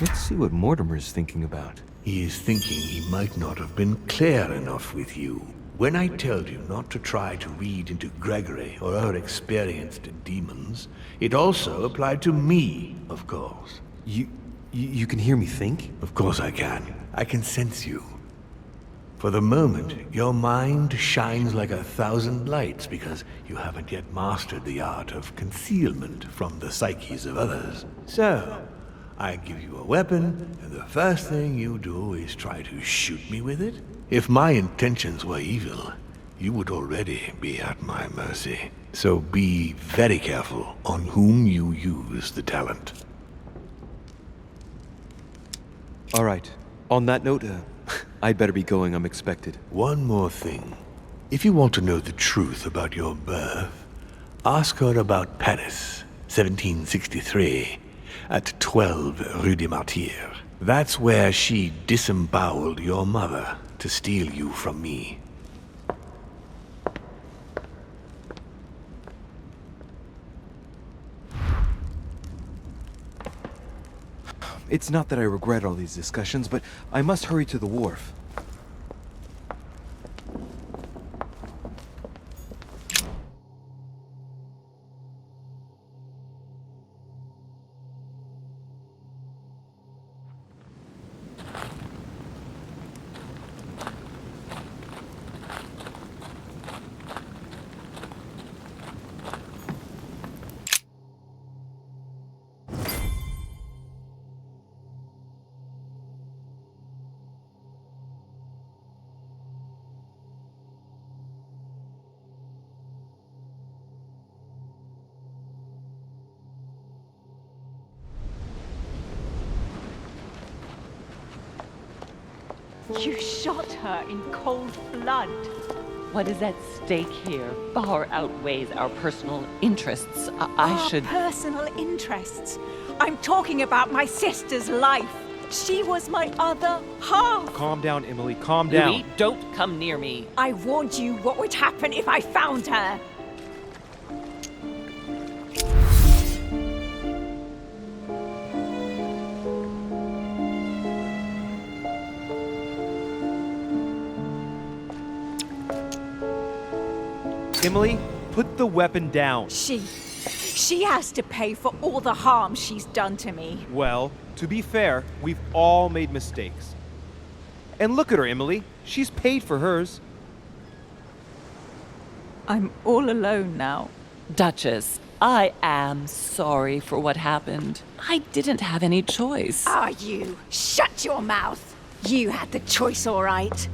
S8: Let's see what Mortimer's thinking about.
S10: He is thinking he might not have been clear enough with you. When I told you not to try to read into Gregory or our experienced demons, it also applied to me, of course.
S8: You can hear me think?
S10: Of course I can. I can sense you. For the moment, your mind shines like 1,000 lights because you haven't yet mastered the art of concealment from the psyches of others. So, I give you a weapon, and the first thing you do is try to shoot me with it? If my intentions were evil, you would already be at my mercy. So be very careful on whom you use the talent.
S8: All right. On that note, I'd better be going. I'm expected.
S10: One more thing. If you want to know the truth about your birth, ask her about Paris, 1763. At 12 Rue des Martyrs. That's where she disemboweled your mother to steal you from me.
S11: It's not that I regret all these discussions, but I must hurry to the wharf.
S3: You shot her in cold blood.
S7: What is at stake here far outweighs our personal interests. I should...
S3: Personal interests. I'm talking about my sister's life. She was my other half.
S11: Calm down, Emily, calm down.
S7: Louis, don't come near me.
S3: I warned you what would happen if I found her.
S11: Emily, put the weapon down.
S3: She has to pay for all the harm she's done to me.
S11: Well, to be fair, we've all made mistakes. And look at her, Emily. She's paid for hers.
S3: I'm all alone now.
S7: Duchess, I am sorry for what happened. I didn't have any choice.
S3: Are you? Shut your mouth. You had the choice, all right.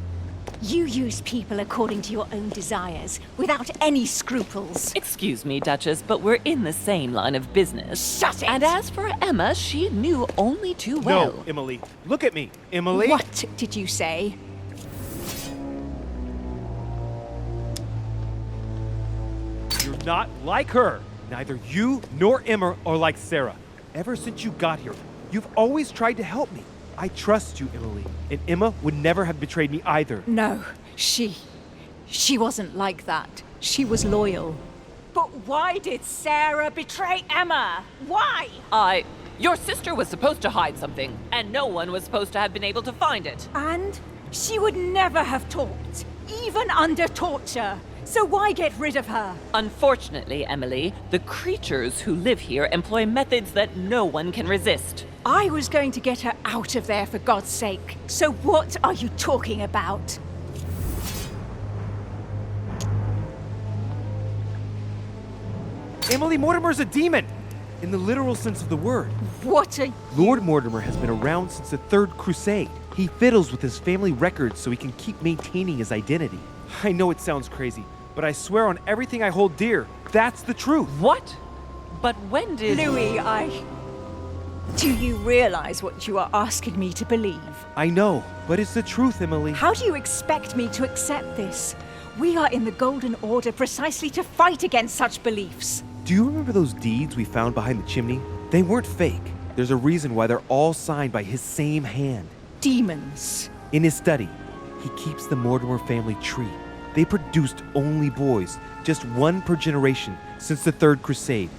S3: You used people according to your own desires, without any scruples.
S7: Excuse me, Duchess, but we're in the same line of business.
S3: Shut it!
S7: And as for Emma, she knew only too well.
S11: No, Emily. Look at me. Emily?
S3: What did you say?
S11: You're not like her. Neither you nor Emma are like Sarah. Ever since you got here, you've always tried to help me. I trust you, Emily. And Emma would never have betrayed me either.
S3: No, she wasn't like that. She was loyal. But why did Sarah betray Emma? Why?
S7: Your sister was supposed to hide something, and no one was supposed to have been able to find it.
S3: And she would never have talked, even under torture. So why get rid of her?
S7: Unfortunately, Emily, the creatures who live here employ methods that no one can resist.
S3: I was going to get her out of there for God's sake. So what are you talking about?
S11: Emily Mortimer's a demon! In the literal sense of the word.
S3: What are you...
S11: Lord Mortimer has been around since the Third Crusade. He fiddles with his family records so he can keep maintaining his identity. I know it sounds crazy, but I swear on everything I hold dear, that's the truth.
S7: What? But when did...
S3: Louis, Do you realize what you are asking me to believe?
S11: I know, but it's the truth, Emily.
S3: How do you expect me to accept this? We are in the Golden Order precisely to fight against such beliefs.
S11: Do you remember those deeds we found behind the chimney? They weren't fake. There's a reason why they're all signed by his same hand.
S3: Demons.
S11: In his study, he keeps the Mortimer family tree. They produced only boys, just one per generation since the Third Crusade,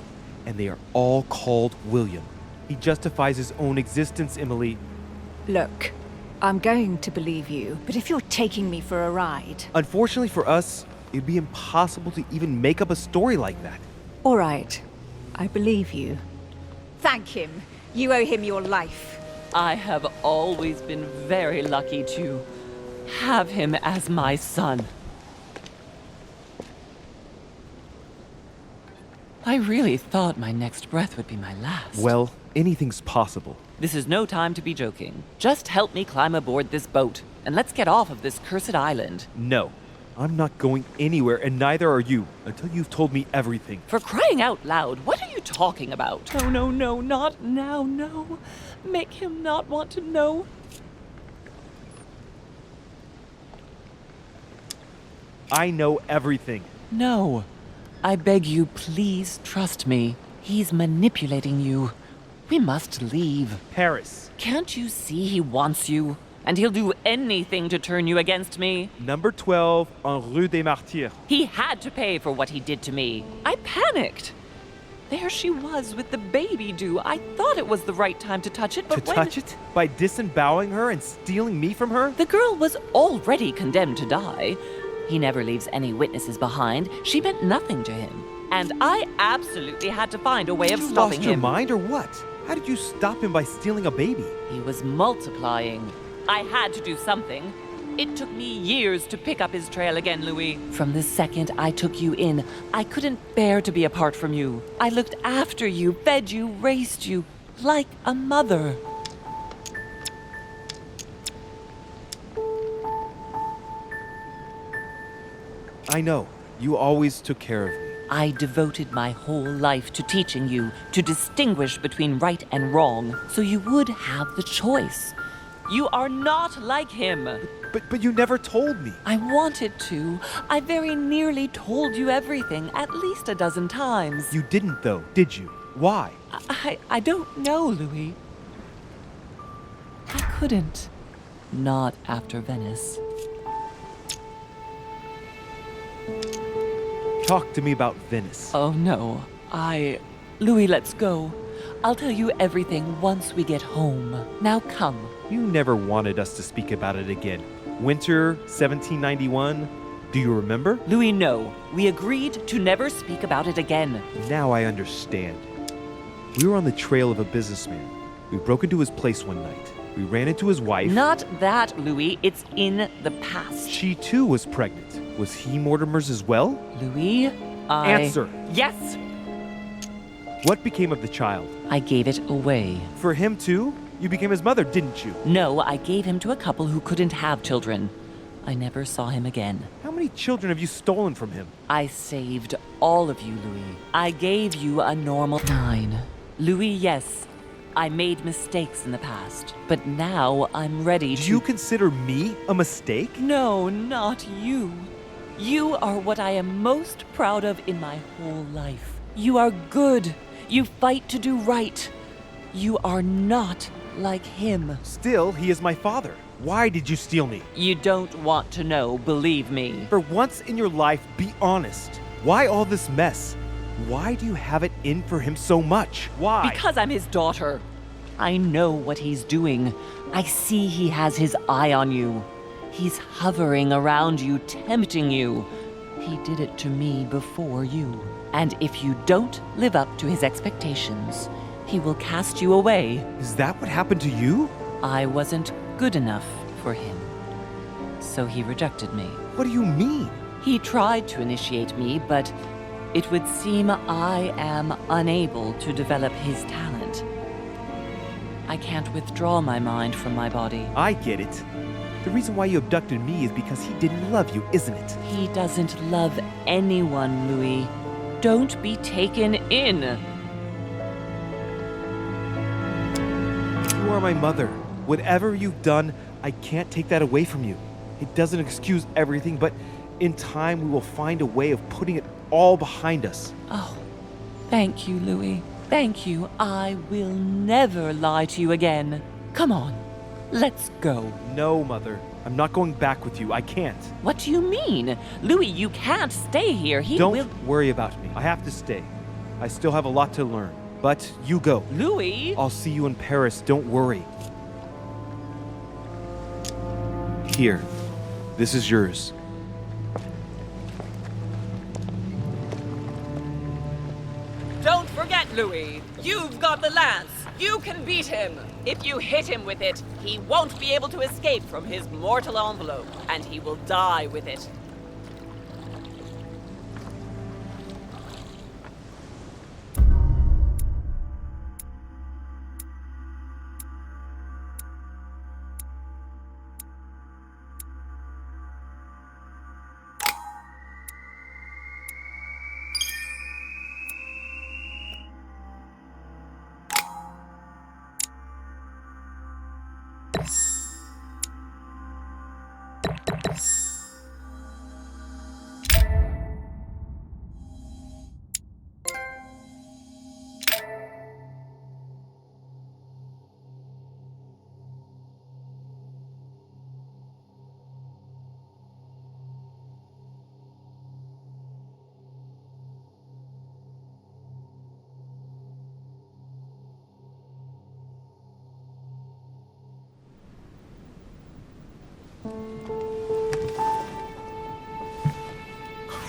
S11: and they are all called William. He justifies his own existence, Emily.
S3: Look, I'm going to believe you, but if you're taking me for a ride...
S11: Unfortunately for us, it'd be impossible to even make up a story like that.
S3: All right, I believe you. Thank him. You owe him your life.
S7: I have always been very lucky to have him as my son. I really thought my next breath would be my last.
S11: Well, anything's possible.
S7: This is no time to be joking. Just help me climb aboard this boat, and let's get off of this cursed island.
S11: No, I'm not going anywhere, and neither are you, until you've told me everything.
S7: For crying out loud, what are you talking about? No, not now, no. Make him not want to know.
S11: I know everything.
S7: No. I beg you, please trust me. He's manipulating you. We must leave.
S11: Paris.
S7: Can't you see he wants you? And he'll do anything to turn you against me.
S11: Number 12 on Rue des Martyrs.
S7: He had to pay for what he did to me. I panicked. There she was with the baby due. I thought it was the right time to touch it, but
S11: Touch it? By disemboweling her and stealing me from her?
S7: The girl was already condemned to die. He never leaves any witnesses behind. She meant nothing to him. And I absolutely had to find a way of stopping him.
S11: You lost your mind or what? How did you stop him by stealing a baby?
S7: He was multiplying. I had to do something. It took me years to pick up his trail again, Louis. From the second I took you in, I couldn't bear to be apart from you. I looked after you, fed you, raised you, like a mother.
S11: I know. You always took care of me.
S7: I devoted my whole life to teaching you to distinguish between right and wrong, so you would have the choice. You are not like him.
S11: But you never told me.
S7: I wanted to. I very nearly told you everything, at least a dozen times.
S11: You didn't, though, did you? Why?
S7: I don't know, Louis. I couldn't. Not after Venice.
S11: Talk to me about Venice.
S7: Oh, no. Louis, let's go. I'll tell you everything once we get home. Now come.
S11: You never wanted us to speak about it again. Winter 1791. Do you remember?
S7: Louis, no. We agreed to never speak about it again.
S11: Now I understand. We were on the trail of a businessman. We broke into his place one night. We ran into his wife.
S7: Not that, Louis. It's in the past.
S11: She too was pregnant. Was he Mortimer's as well?
S7: Louis,
S11: Answer.
S7: Yes!
S11: What became of the child?
S7: I gave it away.
S11: For him too? You became his mother, didn't you?
S7: No, I gave him to a couple who couldn't have children. I never saw him again.
S11: How many children have you stolen from him?
S7: I saved all of you, Louis. I gave you a normal 9. Louis, yes, I made mistakes in the past, but now I'm ready to...
S11: Do you consider me a mistake?
S7: No, not you. You are what I am most proud of in my whole life. You are good. You fight to do right. You are not like him.
S11: Still, he is my father. Why did you steal me?
S7: You don't want to know, believe me.
S11: For once in your life, be honest. Why all this mess? Why do you have it in for him so much? Why?
S7: Because I'm his daughter. I know what he's doing. I see he has his eye on you. He's hovering around you, tempting you. He did it to me before you. And if you don't live up to his expectations, he will cast you away.
S11: Is that what happened to you?
S7: I wasn't good enough for him. So he rejected me.
S11: What do you mean?
S7: He tried to initiate me, but it would seem I am unable to develop his talent. I can't withdraw my mind from my body.
S11: I get it. The reason why you abducted me is because he didn't love you, isn't it?
S7: He doesn't love anyone, Louis. Don't be taken in.
S11: You are my mother. Whatever you've done, I can't take that away from you. It doesn't excuse everything, but in time we will find a way of putting it all behind us.
S7: Oh, thank you, Louis. Thank you. I will never lie to you again. Come on, let's go.
S11: No, Mother. I'm not going back with you. I can't.
S7: What do you mean? Louis, you can't stay here.
S11: Don't worry about me. I have to stay. I still have a lot to learn. But you go.
S7: Louis!
S11: I'll see you in Paris. Don't worry. Here. This is yours.
S7: Don't forget, Louis. You've got the lance. You can beat him. If you hit him with it, he won't be able to escape from his mortal envelope, and he will die with it.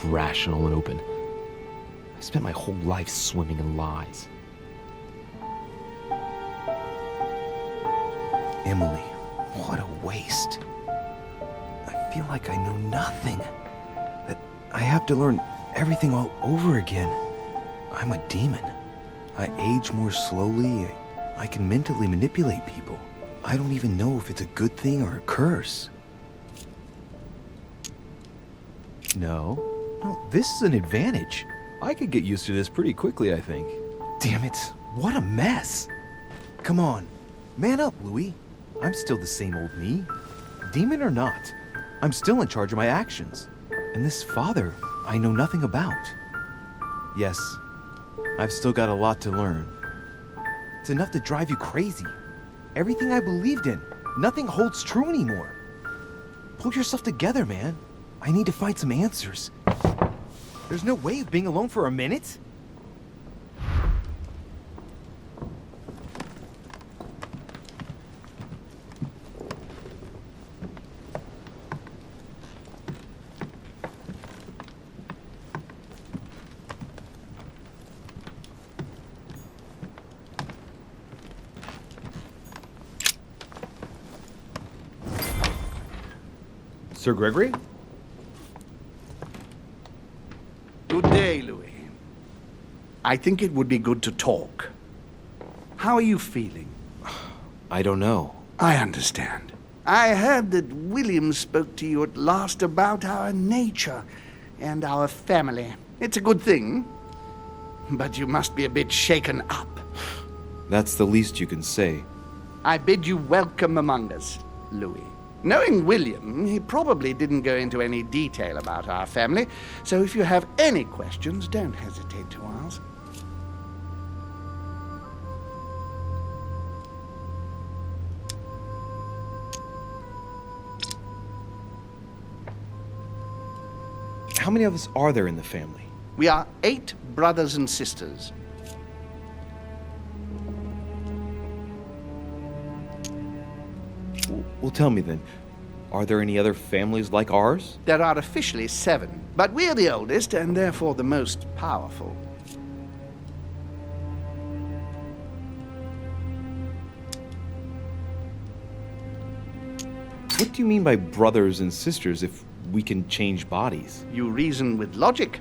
S11: Rational and open. I spent my whole life swimming in lies. Emily, what a waste. I feel like I know nothing. That I have to learn everything all over again. I'm a demon. I age more slowly. I can mentally manipulate people. I don't even know if it's a good thing or a curse. No, this is an advantage. I could get used to this pretty quickly, I think. Damn it, what a mess. Come on, man up, Louis. I'm still the same old me. Demon or not, I'm still in charge of my actions. And this father, I know nothing about. Yes, I've still got a lot to learn. It's enough to drive you crazy. Everything I believed in, nothing holds true anymore. Pull yourself together, man. I need to find some answers. There's no way of being alone for a minute? Sir Gregory?
S1: Good day, Louis. I think it would be good to talk. How are you feeling?
S11: I don't know.
S1: I understand. I heard that William spoke to you at last about our nature and our family. It's a good thing, but you must be a bit shaken up.
S11: That's the least you can say.
S1: I bid you welcome among us, Louis. Knowing William, he probably didn't go into any detail about our family, so if you have any questions, don't hesitate to ask.
S11: How many of us are there in the family?
S1: We are 8 brothers and sisters.
S11: Well, tell me then, are there any other families like ours?
S1: There are officially 7, but we're the oldest and therefore the most powerful.
S11: What do you mean by brothers and sisters if we can change bodies?
S1: You reason with logic.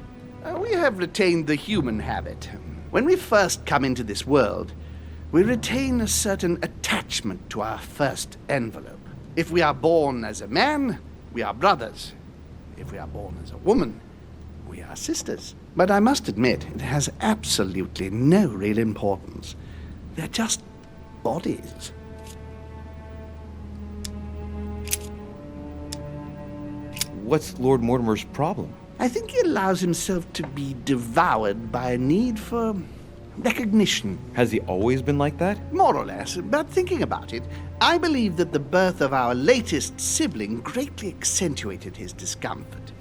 S1: We have retained the human habit. When we first come into this world, we retain a certain attachment to our first envelope. If we are born as a man, we are brothers. If we are born as a woman, we are sisters. But I must admit, it has absolutely no real importance. They're just bodies.
S11: What's Lord Mortimer's problem?
S1: I think he allows himself to be devoured by a need for recognition.
S11: Has he always been like that?
S1: More or less, but thinking about it, I believe that the birth of our latest sibling greatly accentuated his discomfort.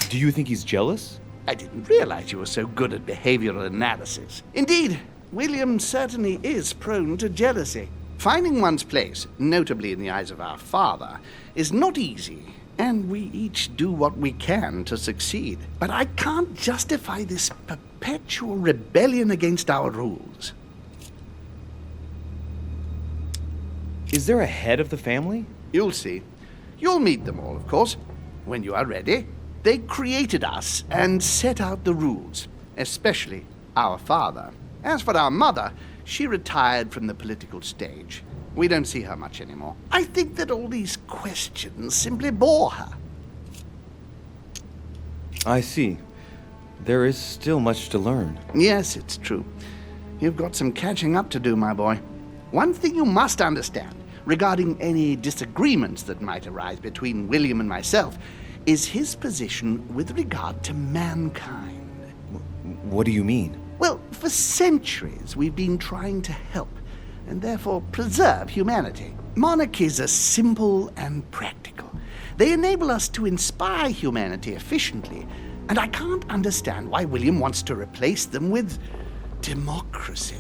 S11: Do you think he's jealous?
S1: I didn't realize you were so good at behavioral analysis. Indeed, William certainly is prone to jealousy. Finding one's place, notably in the eyes of our father, is not easy, and we each do what we can to succeed. But I can't justify this perpetual rebellion against our rules.
S11: Is there a head of the family?
S1: You'll see. You'll meet them all, of course, when you are ready. They created us and set out the rules, especially our father. As for our mother, she retired from the political stage. We don't see her much anymore. I think that all these questions simply bore her.
S11: I see. There is still much to learn.
S1: Yes, it's true. You've got some catching up to do, my boy. One thing you must understand regarding any disagreements that might arise between William and myself is his position with regard to mankind.
S11: What do you mean?
S1: Well, for centuries we've been trying to help and therefore preserve humanity. Monarchies are simple and practical. They enable us to inspire humanity efficiently, and I can't understand why William wants to replace them with democracy.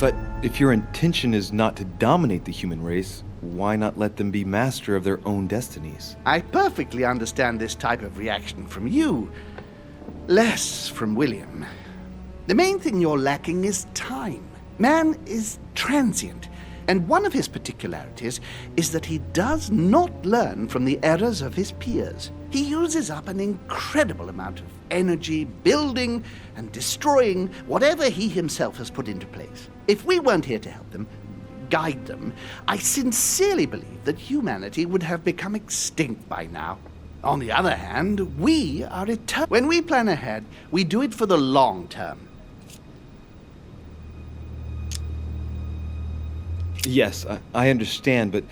S9: But if your intention is not to dominate the human race, why not let them be master of their own destinies?
S1: I perfectly understand this type of reaction from you. Less from William. The main thing you're lacking is time. Man is transient, and one of his particularities is that he does not learn from the errors of his peers. He uses up an incredible amount of energy building and destroying whatever he himself has put into place. If we weren't here to help them, guide them, I sincerely believe that humanity would have become extinct by now. On the other hand, we are eternal. When we plan ahead, we do it for the long term.
S9: Yes, I understand, but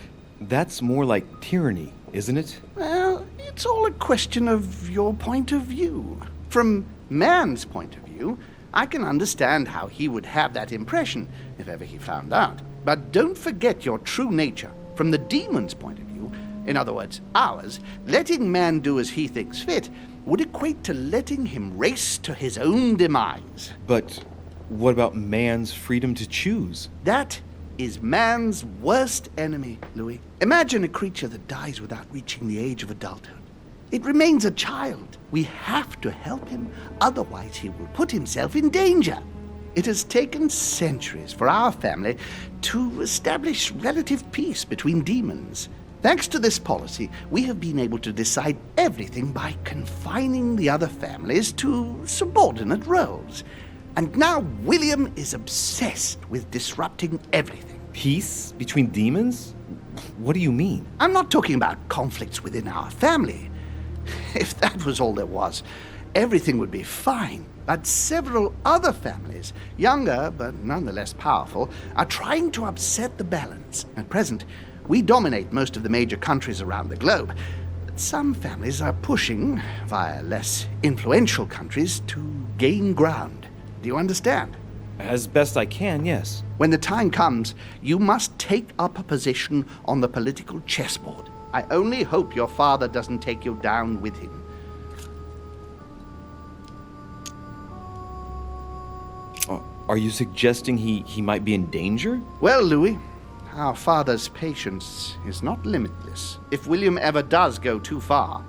S9: that's more like tyranny, isn't it?
S1: Well, it's all a question of your point of view. From man's point of view, I can understand how he would have that impression, if ever he found out. But don't forget your true nature. From the demon's point of view, in other words, ours, letting man do as he thinks fit would equate to letting him race to his own demise.
S9: But what about man's freedom to choose?
S1: That is man's worst enemy, Louis. Imagine a creature that dies without reaching the age of adulthood. It remains a child. We have to help him, otherwise he will put himself in danger. It has taken centuries for our family to establish relative peace between demons. Thanks to this policy, we have been able to decide everything by confining the other families to subordinate roles. And now William is obsessed with disrupting everything.
S9: Peace between demons? What do you mean?
S1: I'm not talking about conflicts within our family. If that was all there was, everything would be fine. But several other families, younger but nonetheless powerful, are trying to upset the balance. At present, we dominate most of the major countries around the globe. But some families are pushing, via less influential countries, to gain ground. Do you understand?
S9: As best I can, yes.
S1: When the time comes, you must take up a position on the political chessboard. I only hope your father doesn't take you down with him.
S9: Are you suggesting he might be in danger?
S1: Well, Louis, our father's patience is not limitless. If William ever does go too far,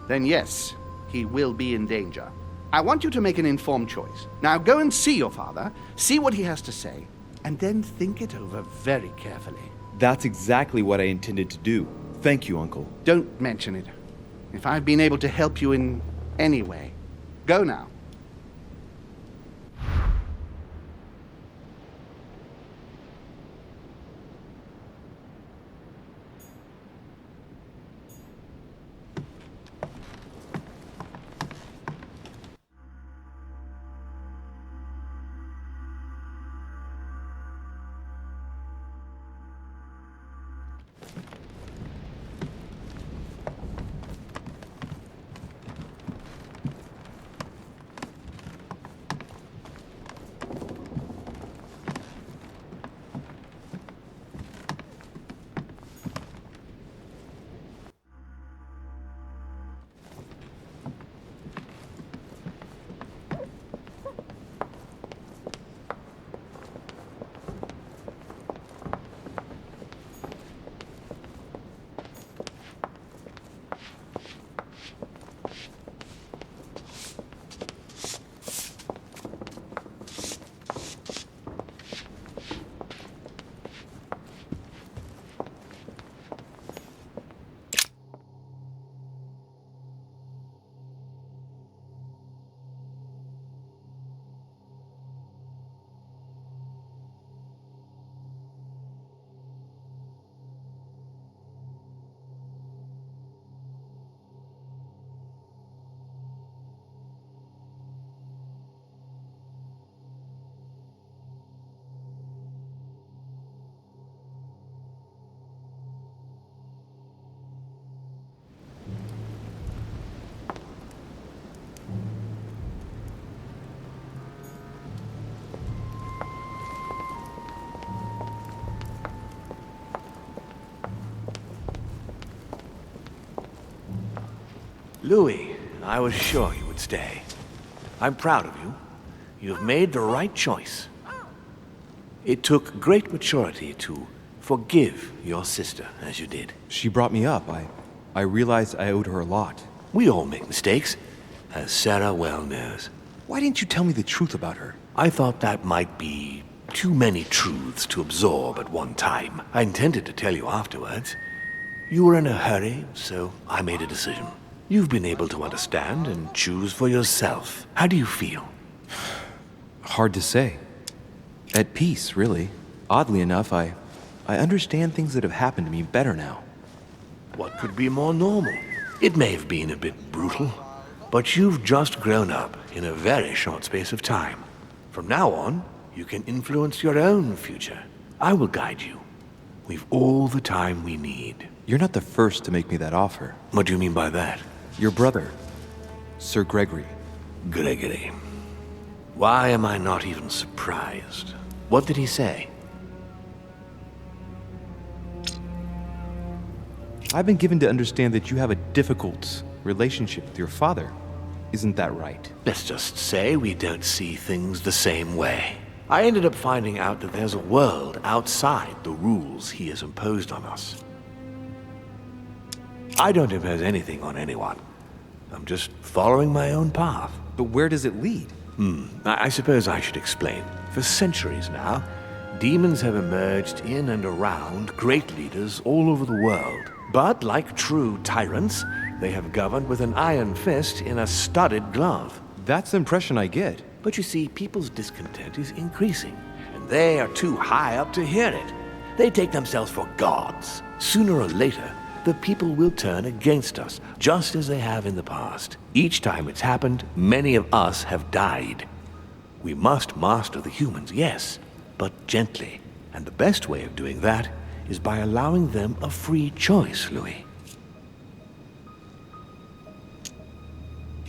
S1: then yes, he will be in danger. I want you to make an informed choice. Now go and see your father, see what he has to say, and then think it over very carefully.
S9: That's exactly what I intended to do. Thank you, Uncle.
S1: Don't mention it. If I've been able to help you in any way, go now.
S10: Louis, I was sure you would stay. I'm proud of you. You have made the right choice. It took great maturity to forgive your sister as you did.
S9: She brought me up. I realized I owed her a lot.
S10: We all make mistakes, as Sarah well knows.
S9: Why didn't you tell me the truth about her?
S10: I thought that might be too many truths to absorb at one time. I intended to tell you afterwards. You were in a hurry, so I made a decision. You've been able to understand and choose for yourself. How do you feel?
S9: Hard to say. At peace, really. Oddly enough, I understand things that have happened to me better now.
S10: What could be more normal? It may have been a bit brutal, but you've just grown up in a very short space of time. From now on, you can influence your own future. I will guide you. We've all the time we need.
S9: You're not the first to make me that offer.
S10: What do you mean by that?
S9: Your brother, Sir Gregory.
S10: Gregory. Why am I not even surprised? What did he say?
S9: I've been given to understand that you have a difficult relationship with your father. Isn't that right?
S10: Let's just say we don't see things the same way. I ended up finding out that there's a world outside the rules he has imposed on us. I don't impose anything on anyone. I'm just following my own path.
S9: But where does it lead?
S10: I suppose I should explain. For centuries now, demons have emerged in and around great leaders all over the world. But like true tyrants, they have governed with an iron fist in a studded glove.
S9: That's the impression I get.
S10: But you see, people's discontent is increasing, and they are too high up to hear it. They take themselves for gods. Sooner or later, the people will turn against us, just as they have in the past. Each time it's happened, many of us have died. We must master the humans, yes, but gently. And the best way of doing that is by allowing them a free choice, Louis.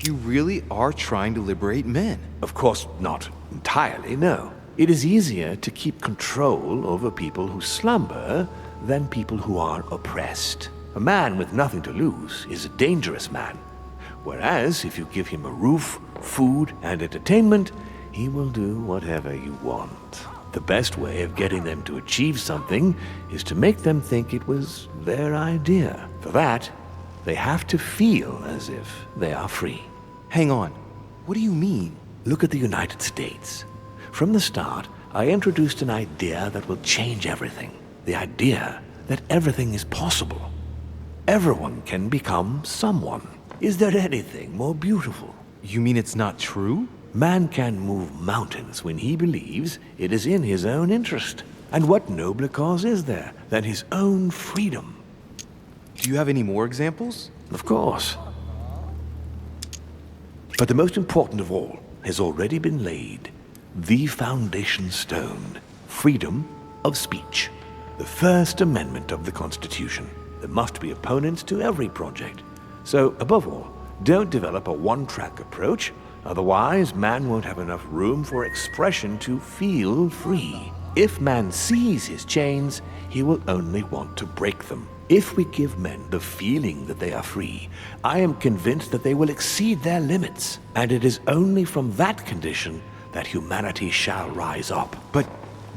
S9: You really are trying to liberate men?
S10: Of course, not entirely, no. It is easier to keep control over people who slumber than people who are oppressed. A man with nothing to lose is a dangerous man. Whereas, if you give him a roof, food, and entertainment, he will do whatever you want. The best way of getting them to achieve something is to make them think it was their idea. For that, they have to feel as if they are free.
S9: Hang on. What do you mean?
S10: Look at the United States. From the start, I introduced an idea that will change everything. The idea that everything is possible. Everyone can become someone. Is there anything more beautiful?
S9: You mean it's not true?
S10: Man can move mountains when he believes it is in his own interest. And what nobler cause is there than his own freedom?
S9: Do you have any more examples?
S10: Of course. But the most important of all has already been laid. The foundation stone. Freedom of speech. The First Amendment of the Constitution. There must be opponents to every project. So, above all, don't develop a one-track approach. Otherwise, man won't have enough room for expression to feel free. If man sees his chains, he will only want to break them. If we give men the feeling that they are free, I am convinced that they will exceed their limits. And it is only from that condition that humanity shall rise up.
S9: But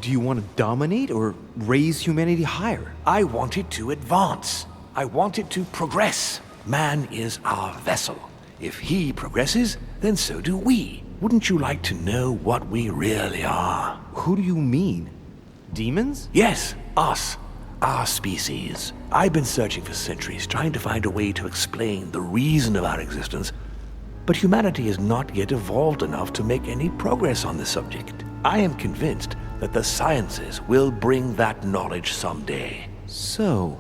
S9: do you want to dominate or raise humanity higher?
S10: I want it to advance. I want it to progress. Man is our vessel. If he progresses, then so do we. Wouldn't you like to know what we really are?
S9: Who do you mean? Demons?
S10: Yes, us. Our species. I've been searching for centuries, trying to find a way to explain the reason of our existence. But humanity has not yet evolved enough to make any progress on the subject. I am convinced that the sciences will bring that knowledge someday.
S9: So,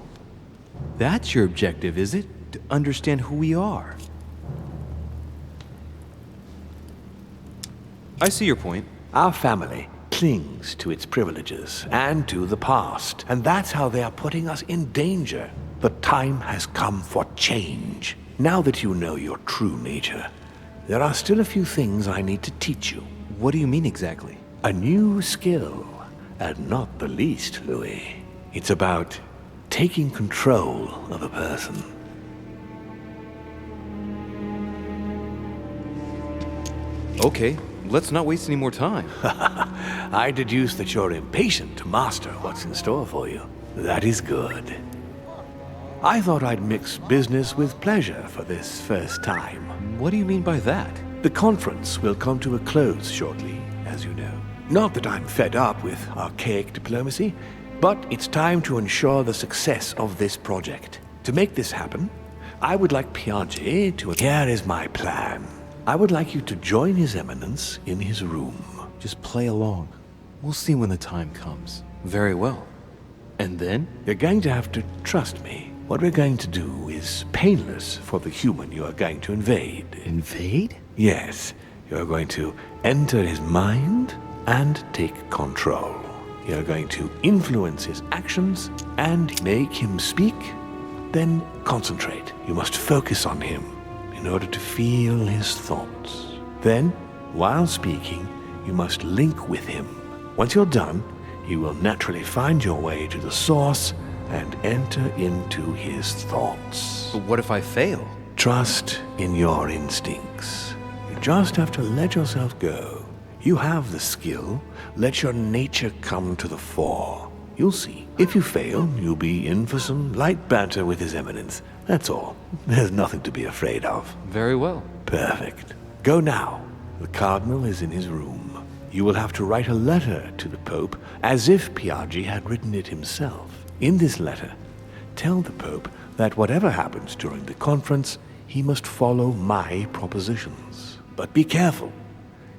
S9: that's your objective, is it? To understand who we are? I see your point.
S10: Our family clings to its privileges and to the past, and that's how they are putting us in danger. The time has come for change. Now that you know your true nature, there are still a few things I need to teach you.
S9: What do you mean exactly?
S10: A new skill, and not the least, Louis. It's about taking control of a person.
S9: Okay, let's not waste any more time.
S10: I deduce that you're impatient to master what's in store for you. That is good. I thought I'd mix business with pleasure for this first time.
S9: What do you mean by that?
S10: The conference will come to a close shortly, as you know. Not that I'm fed up with archaic diplomacy, but it's time to ensure the success of this project. To make this happen, I would like Piaggi to... Here is my plan. I would like you to join His Eminence in his room.
S9: Just play along. We'll see when the time comes. Very well. And then?
S10: You're going to have to trust me. What we're going to do is painless for the human you are going to invade.
S9: Invade?
S10: Yes. You're going to enter his mind and take control. You're going to influence his actions and make him speak. Then concentrate. You must focus on him in order to feel his thoughts. Then, while speaking, you must link with him. Once you're done, you will naturally find your way to the source and enter into his thoughts.
S9: But what if I fail?
S10: Trust in your instincts. You just have to let yourself go. You have the skill. Let your nature come to the fore. You'll see. If you fail, you'll be in for some light banter with His Eminence. That's all. There's nothing to be afraid of.
S9: Very well.
S10: Perfect. Go now. The Cardinal is in his room. You will have to write a letter to the Pope as if Piaggi had written it himself. In this letter, tell the Pope that whatever happens during the conference, he must follow my propositions. But be careful.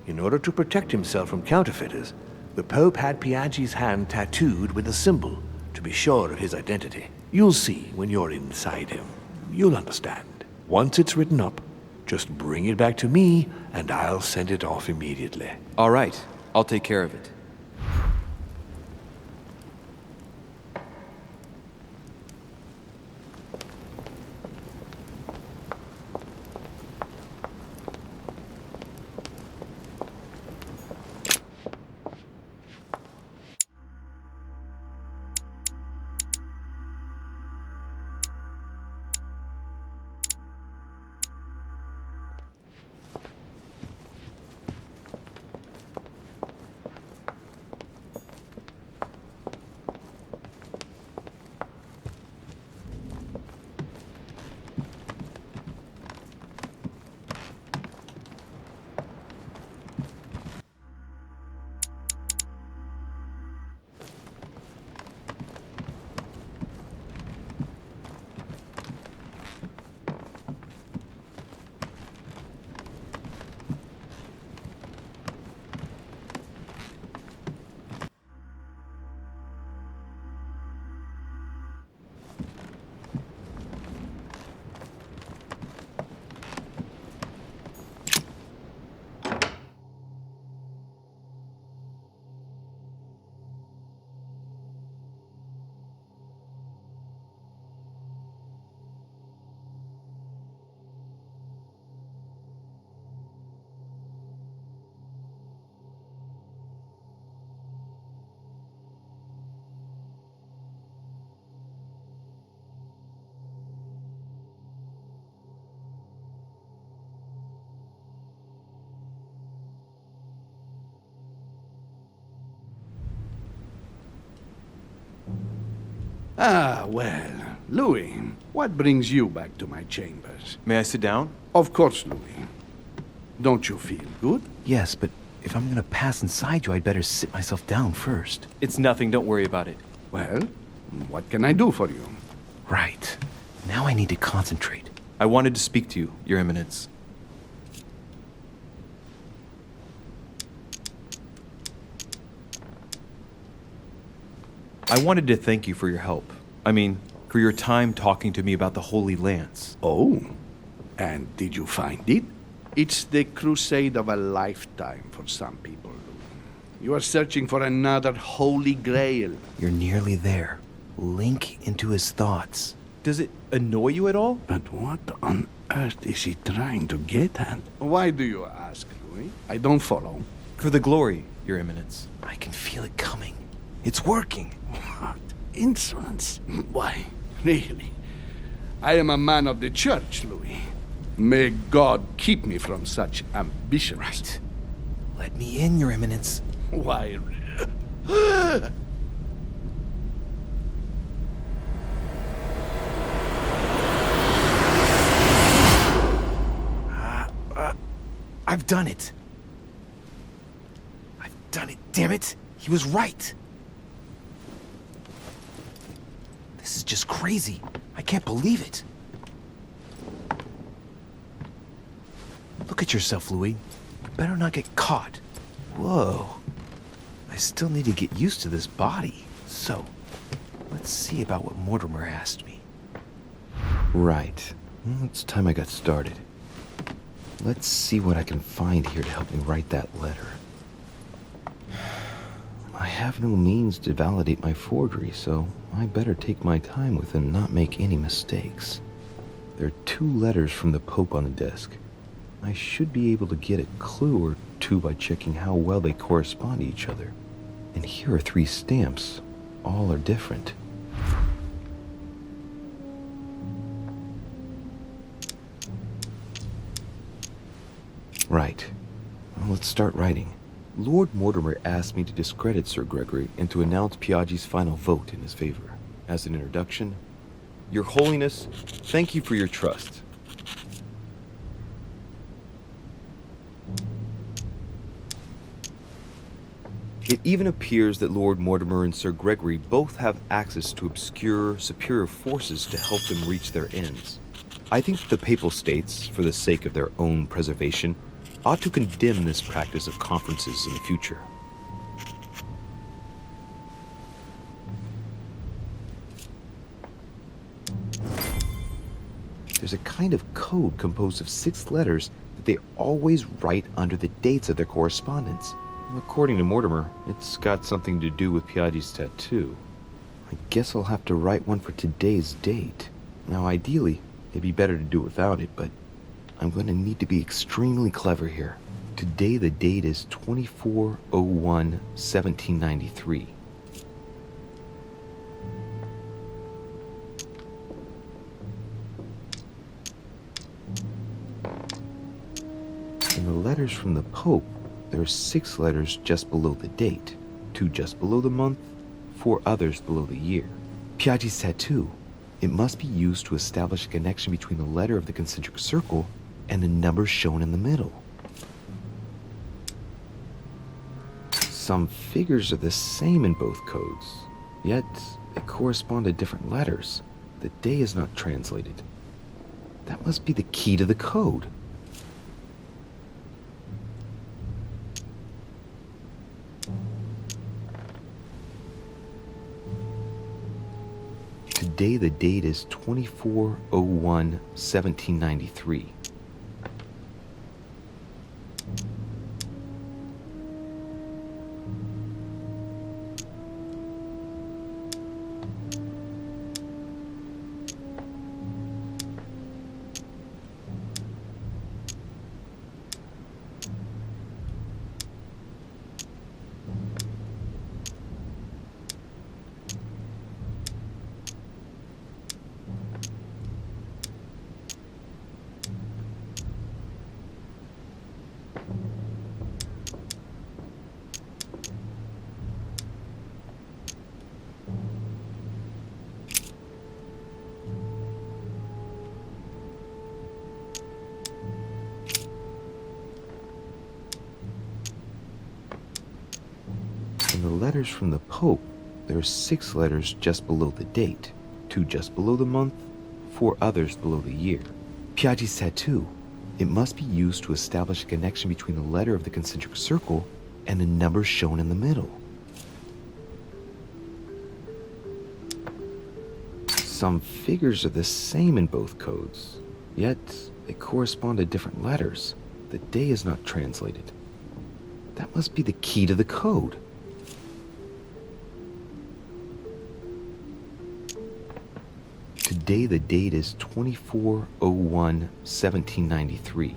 S10: In order to protect himself from counterfeiters, the Pope had Piaggi's hand tattooed with a symbol to be sure of his identity. You'll see when you're inside him. You'll understand. Once it's written up, just bring it back to me and I'll send it off immediately.
S9: All right, I'll take care of it.
S1: Ah, well, Louis, what brings you back to my chambers?
S9: May I sit down?
S1: Of course, Louis. Don't you feel good?
S8: Yes, but if I'm gonna pass inside you, I'd better sit myself down first.
S9: It's nothing, don't worry about it.
S1: Well, what can I do for you?
S8: Right. Now I need to concentrate.
S9: I wanted to speak to you, Your Eminence. I wanted to thank you for your help. I mean, for your time talking to me about the Holy Lance.
S1: Oh, and did you find it? It's the crusade of a lifetime for some people, Louis. You are searching for another holy grail.
S8: You're nearly there. Link into his thoughts.
S9: Does it annoy you at all?
S1: But what on earth is he trying to get at? Why do you ask, Louis? I don't follow.
S9: For the glory, Your Eminence.
S8: I can feel it coming. It's working.
S1: What insolence? Why, really? I am a man of the church, Louis. May God keep me from such ambition.
S8: Right.
S11: Let me in, Your Eminence.
S1: Why?
S11: I've done it. I've done it, damn it. He was right. This is just crazy. I can't believe it. Look at yourself, Louis. Better not get caught. Whoa. I still need to get used to this body. So, let's see about what Mortimer asked me.
S9: Right. Well, it's time I got started. Let's see what I can find here to help me write that letter. I have no means to validate my forgery, so I better take my time with it and not make any mistakes. There are 2 letters from the Pope on the desk. I should be able to get a clue or 2 by checking how well they correspond to each other. And here are 3 stamps. All are different. Right. Well, let's start writing. Lord Mortimer asked me to discredit Sir Gregory and to announce PEGI's final vote in his favor. As an introduction, Your Holiness, thank you for your trust. It even appears that Lord Mortimer and Sir Gregory both have access to obscure, superior forces to help them reach their ends. I think the Papal States, for the sake of their own preservation, ought to condemn this practice of conferences in the future. There's a kind of code composed of 6 letters that they always write under the dates of their correspondence. According to Mortimer, it's got something to do with PEGI's tattoo. I guess I'll have to write one for today's date. Now, ideally, it'd be better to do without it, but I'm going to need to be extremely clever here. Today, the date is 24/01/1793. In the letters from the Pope, there are 6 letters just below the date, 2 just below the month, 4 others below the year. PEGI's tattoo. It must be used to establish a connection between the letter of the concentric circle and the numbers shown in the middle. Some figures are the same in both codes, yet they correspond to different letters. The day is not translated. That must be the key to the code. Today, the date is 24/01/1793. In the letters from the Pope, there are 6 letters just below the date, 2 just below the month, 4 others below the year. PEGI's tattoo. It must be used to establish a connection between the letter of the concentric circle and the numbers shown in the middle. Some figures are the same in both codes, yet they correspond to different letters. The day is not translated. That must be the key to the code. Today, the date is 24/01/1793.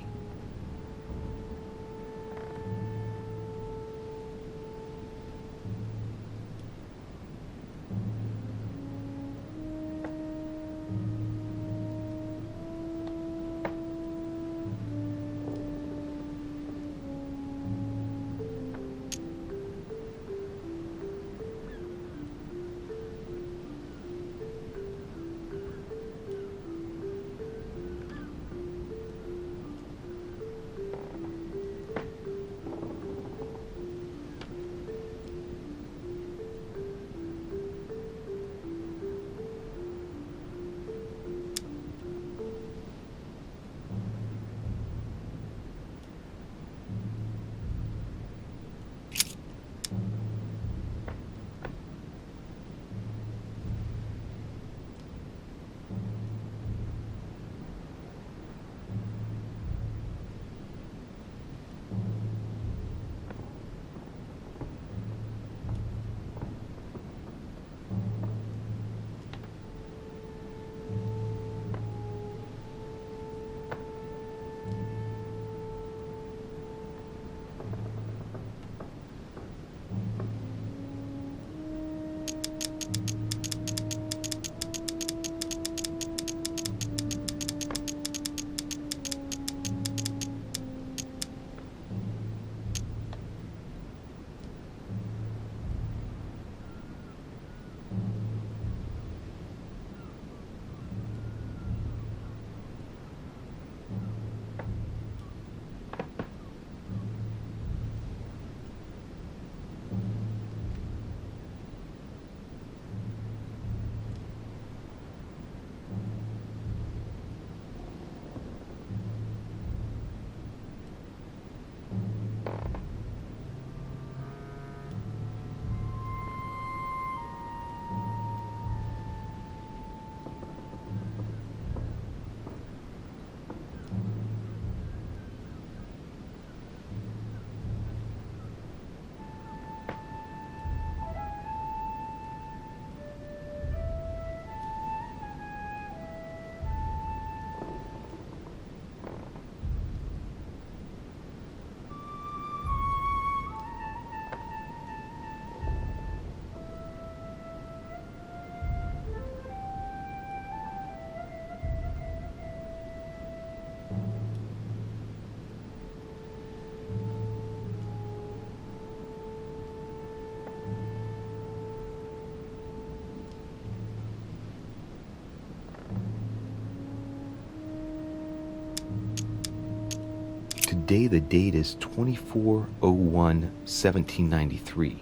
S9: Today the date is 24/01/1793.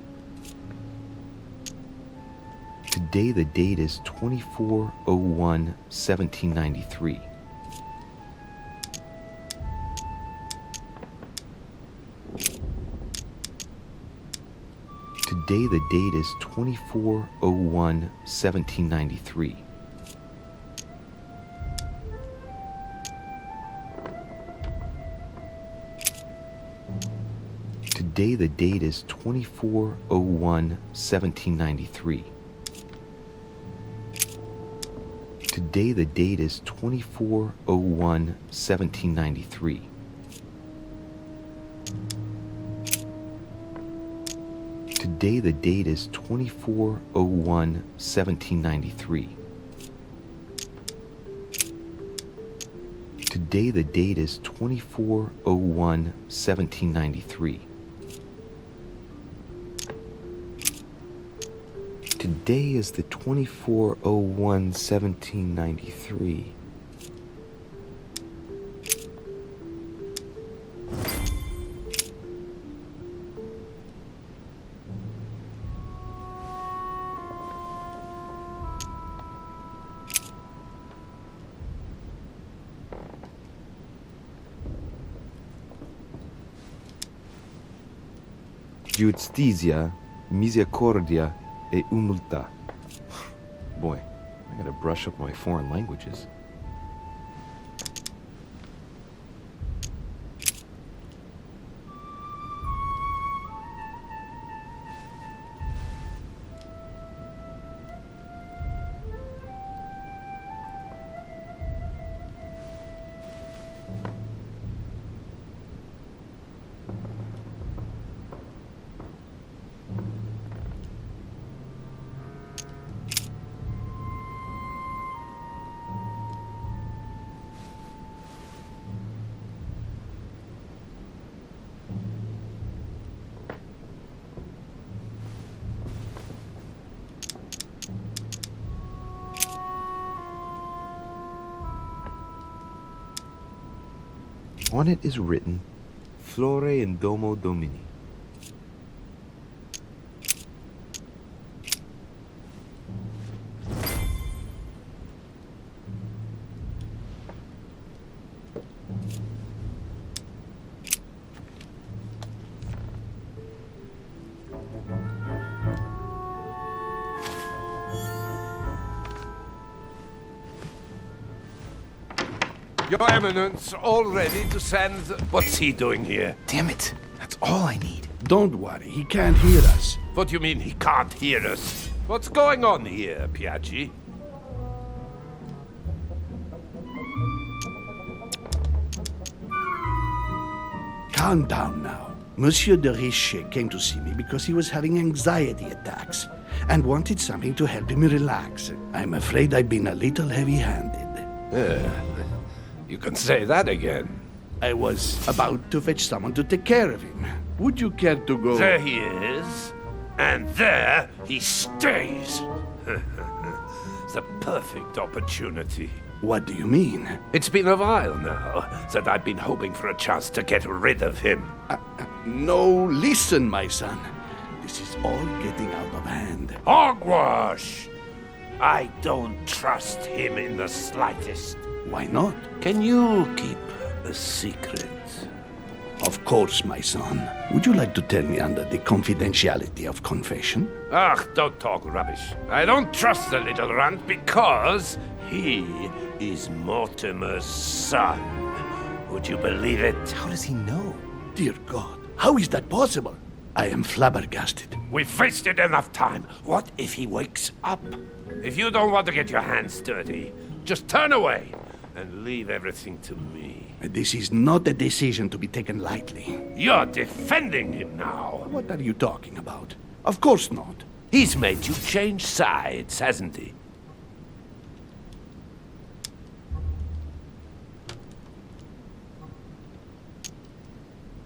S9: Today the date is 24/01/1793. Today the date is 24/01/1793. Today the date is 24/01/1793. Today the date is 24/01/1793. Today the date is 24/01/1793. Today the date is 24/01/1793. Today is the 24/01/1793. Giustizia, misericordia, e humiltà. Boy, I gotta brush up my foreign languages. On it is written, Flore in Domo Domini.
S12: Your Eminence, all ready to send... What's he doing here?
S10: Damn it. That's all I need.
S1: Don't worry, he can't hear us.
S12: What do you mean he can't hear us? What's going on here, Piaggi?
S1: Calm down now. Monsieur de Richet came to see me because he was having anxiety attacks and wanted something to help him relax. I'm afraid I've been a little heavy-handed.
S12: You can say that again.
S1: I was about to fetch someone to take care of him. Would you care to go?
S12: There he is. And there he stays. The perfect opportunity.
S1: What do you mean?
S12: It's been a while now that I've been hoping for a chance to get rid of him.
S1: No, listen, my son. This is all getting out of hand.
S12: Hogwash! I don't trust him in the slightest.
S1: Why not?
S12: Can you keep a secret?
S1: Of course, my son. Would you like to tell me under the confidentiality of confession?
S12: Ach, don't talk rubbish. I don't trust the little runt because he is Mortimer's son. Would you believe it?
S10: How does he know?
S1: Dear God, how is that possible? I am flabbergasted.
S12: We've wasted enough time. What if he wakes up? If you don't want to get your hands dirty, just turn away and leave everything to me.
S1: This is not a decision to be taken lightly.
S12: You're defending him now.
S1: What are you talking about? Of course not.
S12: He's made you change sides, hasn't he?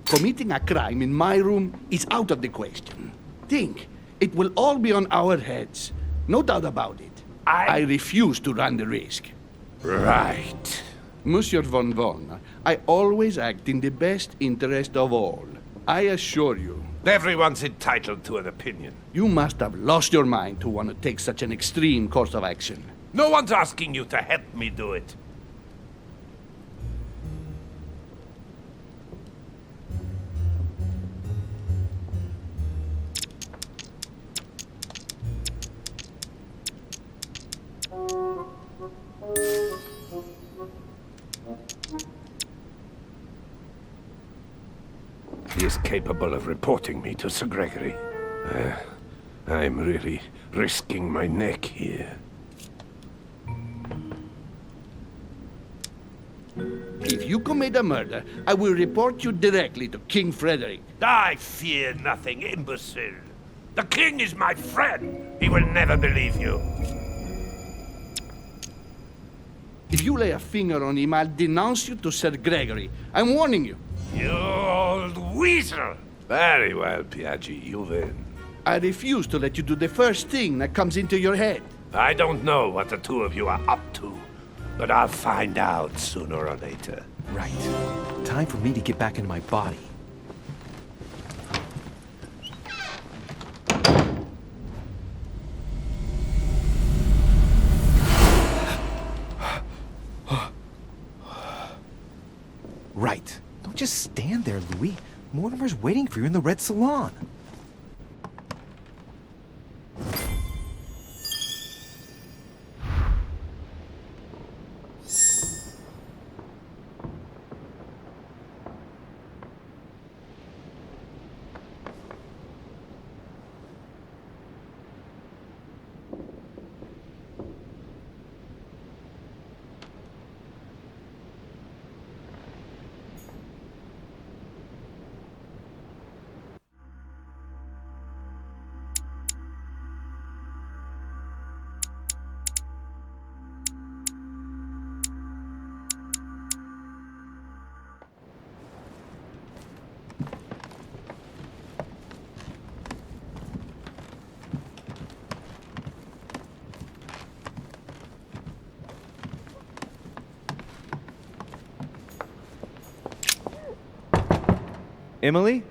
S1: Committing a crime in my room is out of the question. Think, it will all be on our heads. No doubt about it. I refuse to run the risk.
S12: Right.
S1: Monsieur von Von, I always act in the best interest of all. I assure you.
S12: Everyone's entitled to an opinion.
S1: You must have lost your mind to want to take such an extreme course of action.
S12: No one's asking you to help me do it. He is capable of reporting me to Sir Gregory. I'm really risking my neck here.
S1: If you commit a murder, I will report you directly to King Frederick.
S12: I fear nothing, imbecile. The king is my friend. He will never believe you.
S1: If you lay a finger on him, I'll denounce you to Sir Gregory. I'm warning you.
S12: You old weasel! Very well, Piaggi, you win.
S1: I refuse to let you do the first thing that comes into your head.
S12: I don't know what the two of you are up to, but I'll find out sooner or later.
S11: Right. Time for me to get back into my body. Right. Don't just stand there, Louis. Mortimer's waiting for you in the red salon. Emily?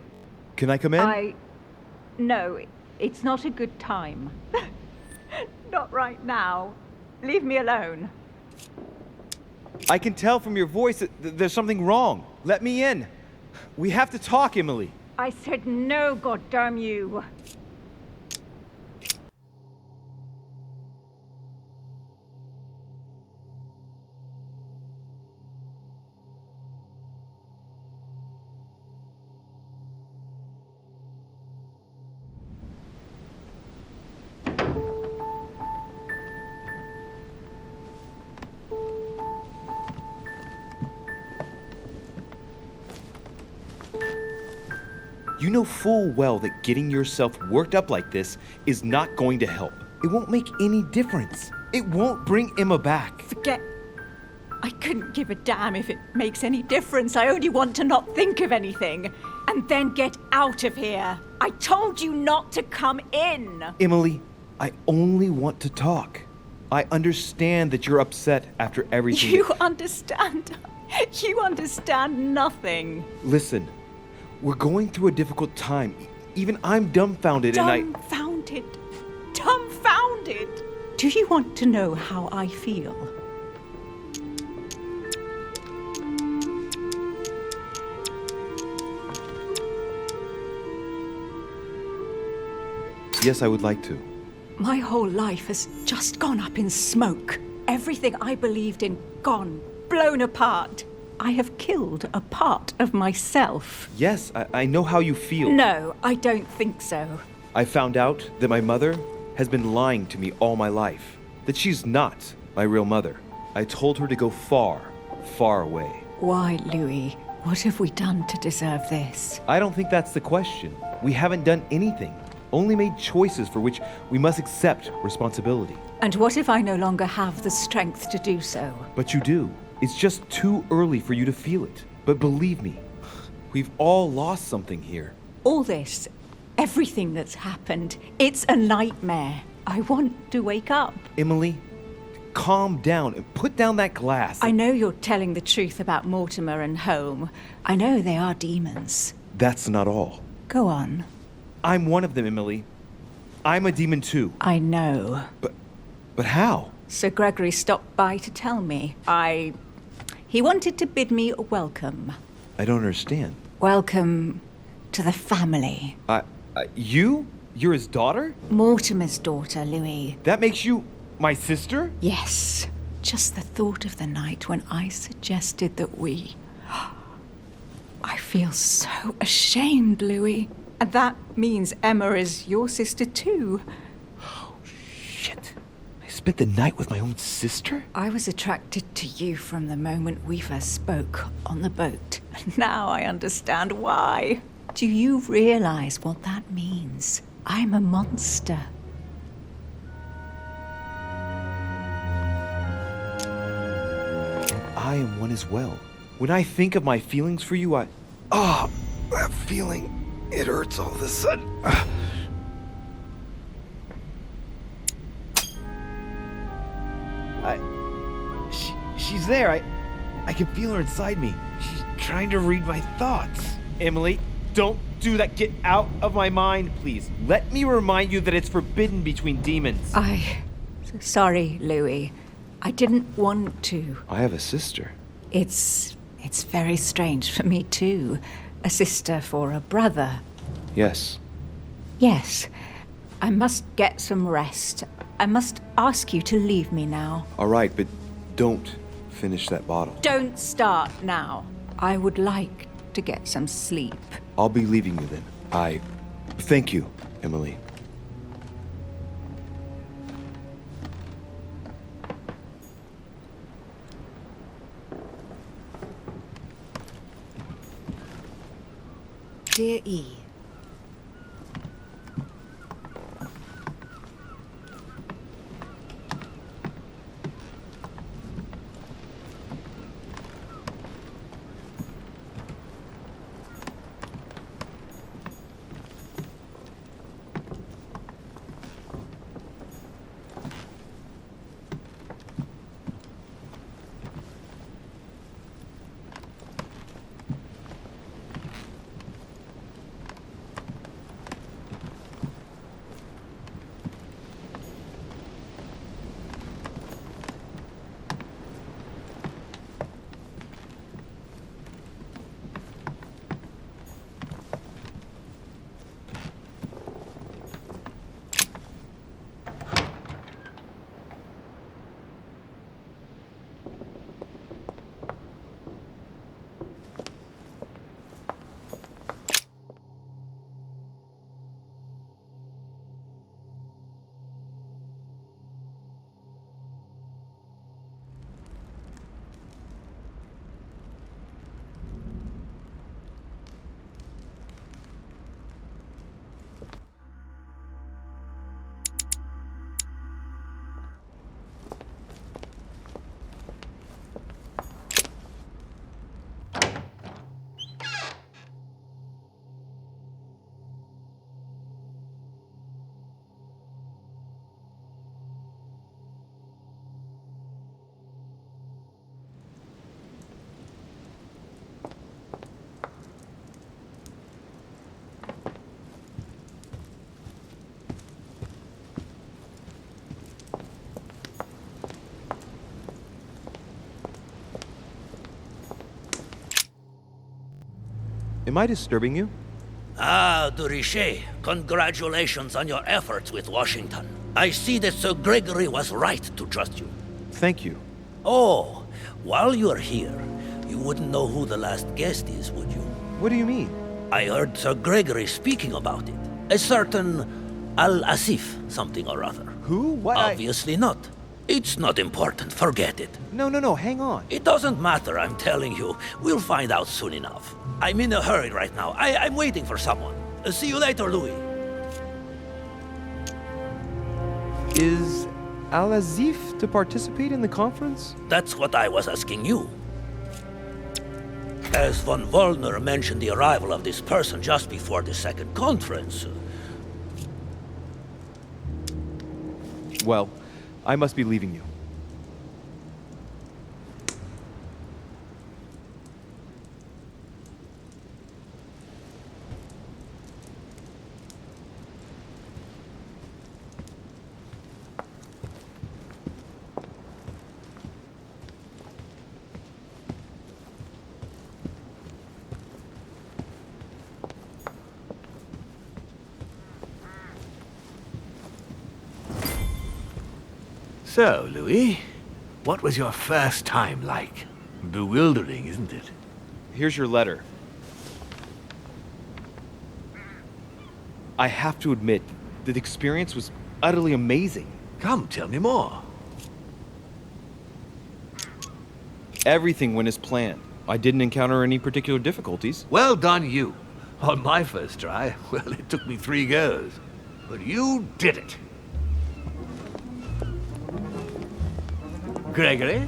S11: Can I come in?
S3: No, it's not a good time. Not right now. Leave me alone.
S11: I can tell from your voice that there's something wrong. Let me in. We have to talk, Emily.
S3: I said no, goddamn you.
S11: You know full well that getting yourself worked up like this is not going to help. It won't make any difference. It won't bring Emma back.
S3: Forget. I couldn't give a damn if it makes any difference. I only want to not think of anything. And then get out of here. I told you not to come in.
S11: Emily, I only want to talk. I understand that you're upset after everything.
S3: You understand? You understand nothing.
S11: Listen, we're going through a difficult time. Even I'm dumbfounded
S3: Dumbfounded. Dumbfounded. Do you want to know how I feel?
S11: Yes, I would like to.
S3: My whole life has just gone up in smoke. Everything I believed in gone, blown apart. I have killed a part of myself.
S11: Yes, I know how you feel.
S3: No, I don't think so.
S11: I found out that my mother has been lying to me all my life. That she's not my real mother. I told her to go far, far away.
S3: Why, Louis? What have we done to deserve this?
S11: I don't think that's the question. We haven't done anything. Only made choices for which we must accept responsibility.
S3: And what if I no longer have the strength to do so?
S11: But you do. It's just too early for you to feel it. But believe me, we've all lost something here.
S3: All this, everything that's happened, it's a nightmare. I want to wake up.
S11: Emily, calm down and put down that glass.
S3: I know you're telling the truth about Mortimer and Home. I know they are demons.
S11: That's not all.
S3: Go on.
S11: I'm one of them, Emily. I'm a demon too.
S3: I know.
S11: But how?
S3: Sir Gregory stopped by to tell me. He wanted to bid me welcome.
S11: I don't understand.
S3: Welcome to the family.
S11: You? You're his daughter?
S3: Mortimer's daughter, Louis.
S11: That makes you my sister?
S3: Yes. Just the thought of the night when I suggested that we... I feel so ashamed, Louis. And that means Emma is your sister too.
S11: Oh, shit. I spent the night with my own sister?
S3: I was attracted to you from the moment we first spoke on the boat. And now I understand why. Do you realize what that means? I'm a monster.
S11: I am one as well. When I think of my feelings for you, that feeling, it hurts all of a sudden. She's there. I can feel her inside me. She's trying to read my thoughts. Emily, don't do that. Get out of my mind, please. Let me remind you that it's forbidden between demons.
S3: Sorry, Louis. I didn't want to.
S11: I have a sister.
S3: It's very strange for me too. A sister for a brother.
S11: Yes.
S3: Yes. I must get some rest. I must ask you to leave me now.
S11: All right, but don't finish that bottle.
S3: Don't start now. I would like to get some sleep.
S11: I'll be leaving you then. Thank you, Emily.
S3: Dear E.
S11: Am I disturbing you?
S6: De Richet, congratulations on your efforts with Washington. I see that Sir Gregory was right to trust you.
S11: Thank you.
S6: Oh, while you're here, you wouldn't know who the last guest is, would you?
S11: What do you mean?
S6: I heard Sir Gregory speaking about it. A certain Al-Asif something or other.
S11: Who? What?
S6: Obviously not. It's not important, forget it.
S11: No, hang on.
S6: It doesn't matter, I'm telling you. We'll find out soon enough. I'm in a hurry right now. I'm waiting for someone. See you later, Louis.
S11: Is Al-Azif to participate in the conference?
S6: That's what I was asking you. As von Wollner mentioned the arrival of this person just before the second conference.
S11: Well, I must be leaving you.
S10: So, Louis, what was your first time like? Bewildering, isn't it?
S11: Here's your letter. I have to admit, the experience was utterly amazing.
S10: Come, tell me more.
S11: Everything went as planned. I didn't encounter any particular difficulties.
S10: Well done, you. On my first try, well, it took me 3 goes. But you did it. Gregory,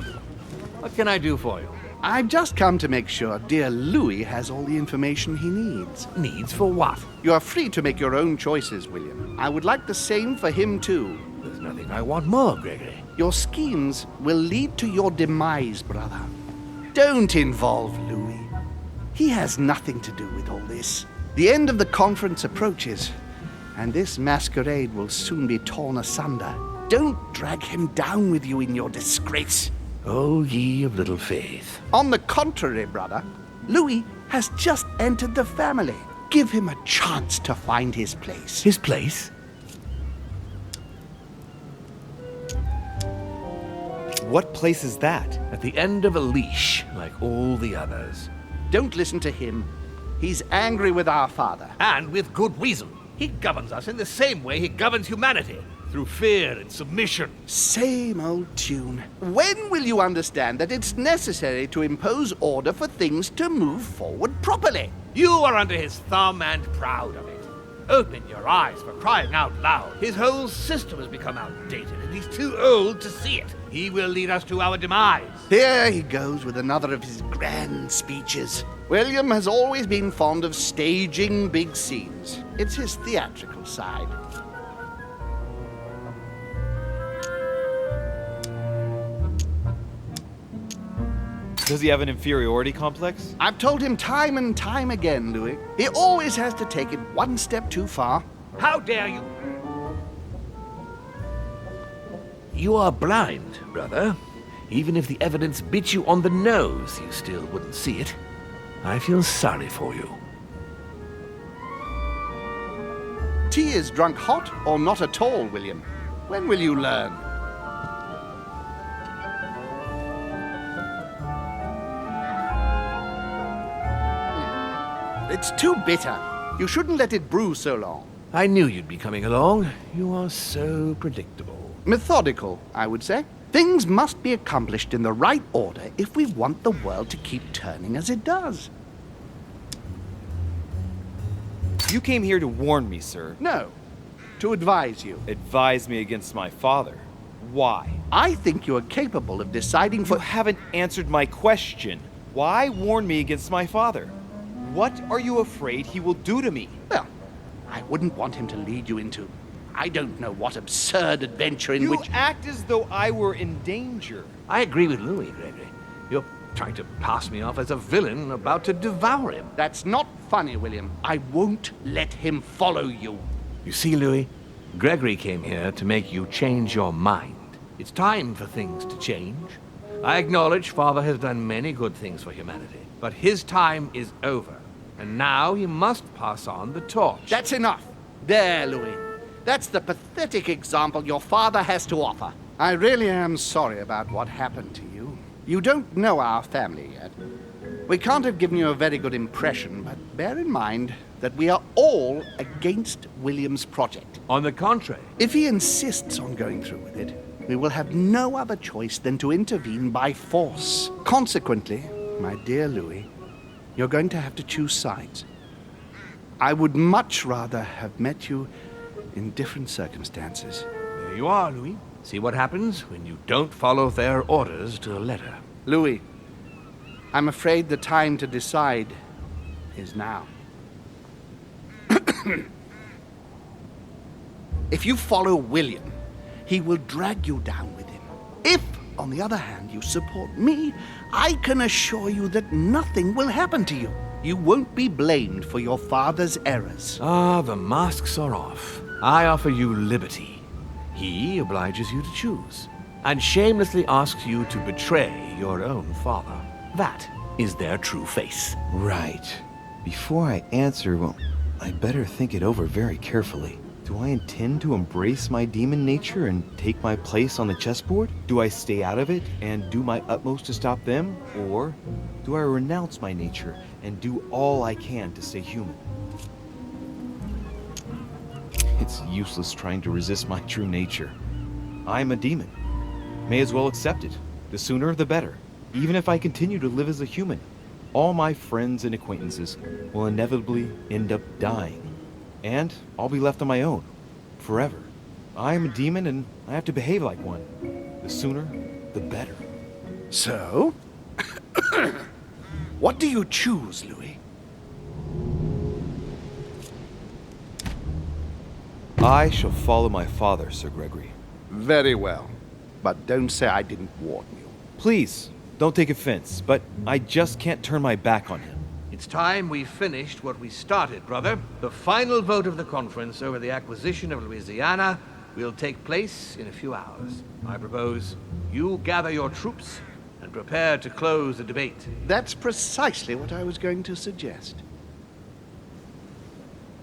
S10: what can I do for you?
S1: I've just come to make sure dear Louis has all the information he needs.
S10: Needs for what?
S1: You are free to make your own choices, William. I would like the same for him, too.
S10: There's nothing I want more, Gregory.
S1: Your schemes will lead to your demise, brother. Don't involve Louis. He has nothing to do with all this. The end of the conference approaches, and this masquerade will soon be torn asunder. Don't drag him down with you in your disgrace.
S10: Oh, ye of little faith.
S1: On the contrary, brother, Louis has just entered the family. Give him a chance to find his place.
S10: His place?
S11: What place is that?
S10: At the end of a leash, like all the others.
S1: Don't listen to him. He's angry with our father.
S10: And with good reason. He governs us in the same way he governs humanity. Through fear and submission.
S1: Same old tune. When will you understand that it's necessary to impose order for things to move forward properly?
S10: You are under his thumb and proud of it. Open your eyes, for crying out loud. His whole system has become outdated, and he's too old to see it. He will lead us to our demise.
S1: Here he goes with another of his grand speeches. William has always been fond of staging big scenes. It's his theatrical side.
S11: Does he have an inferiority complex?
S1: I've told him time and time again, Louis. He always has to take it one step too far.
S10: How dare you? You are blind, brother. Even if the evidence bit you on the nose, you still wouldn't see it. I feel sorry for you.
S1: Tea is drunk hot or not at all, William. When will you learn? It's too bitter. You shouldn't let it brew so long.
S10: I knew you'd be coming along. You are so predictable.
S1: Methodical, I would say. Things must be accomplished in the right order if we want the world to keep turning as it does.
S11: You came here to warn me, sir.
S1: No, to advise you.
S11: Advise me against my father. Why?
S1: I think you are capable of deciding for...
S11: You haven't answered my question. Why warn me against my father? What are you afraid he will do to me?
S1: Well, I wouldn't want him to lead you into... I don't know what absurd adventure in which...
S11: You act as though I were in danger.
S10: I agree with Louis, Gregory. You're trying to pass me off as a villain about to devour him.
S1: That's not funny, William. I won't let him follow you.
S10: You see, Louis, Gregory came here to make you change your mind. It's time for things to change. I acknowledge Father has done many good things for humanity, but his time is over, and now he must pass on the torch.
S1: That's enough. There, Louis. That's the pathetic example your father has to offer. I really am sorry about what happened to you. You don't know our family yet. We can't have given you a very good impression, but bear in mind that we are all against William's project.
S10: On the contrary.
S1: If he insists on going through with it, we will have no other choice than to intervene by force. Consequently, my dear Louis, you're going to have to choose sides. I would much rather have met you in different circumstances.
S10: There you are, Louis. See what happens when you don't follow their orders to the letter.
S1: Louis, I'm afraid the time to decide is now. If you follow William, he will drag you down with him. If, on the other hand, you support me, I can assure you that nothing will happen to you. You won't be blamed for your father's errors.
S10: Ah, the masks are off. I offer you liberty. He obliges you to choose, and shamelessly asks you to betray your own father. That is their true face.
S13: Right. Before I answer, well, I better think it over very carefully.
S9: Do I intend to embrace my demon nature and take my place on the chessboard? Do I stay out of it and do my utmost to stop them? Or do I renounce my nature and do all I can to stay human? It's useless trying to resist my true nature. I'm a demon. May as well accept it. The sooner the better. Even if I continue to live as a human, all my friends and acquaintances will inevitably end up dying. And I'll be left on my own, forever. I am a demon and I have to behave like one. The sooner, the better.
S1: So? What do you choose, Louis?
S9: I shall follow my father, Sir Gregory.
S1: Very well. But don't say I didn't warn you.
S9: Please, don't take offense, but I just can't turn my back on him.
S10: It's time we finished what we started, brother. The final vote of the conference over the acquisition of Louisiana will take place in a few hours. I propose you gather your troops and prepare to close the debate.
S1: That's precisely what I was going to suggest.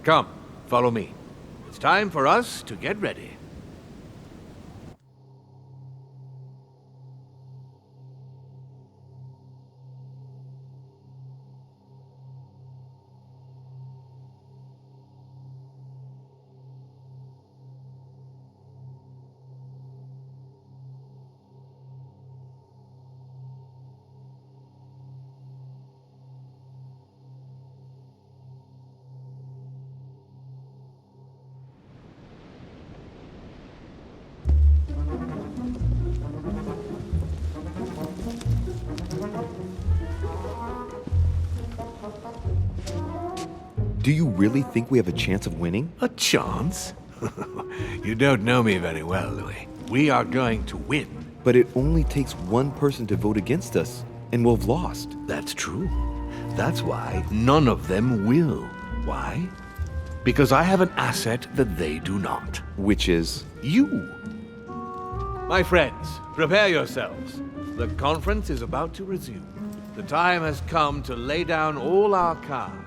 S10: Come, follow me. It's time for us to get ready.
S9: Do you really think we have a chance of winning?
S10: A chance? You don't know me very well, Louis. We are going to win.
S9: But it only takes one person to vote against us, and we'll have lost.
S10: That's true. That's why none of them will. Why? Because I have an asset that they do not.
S9: Which is?
S10: You. My friends, prepare yourselves. The conference is about to resume. The time has come to lay down all our cards.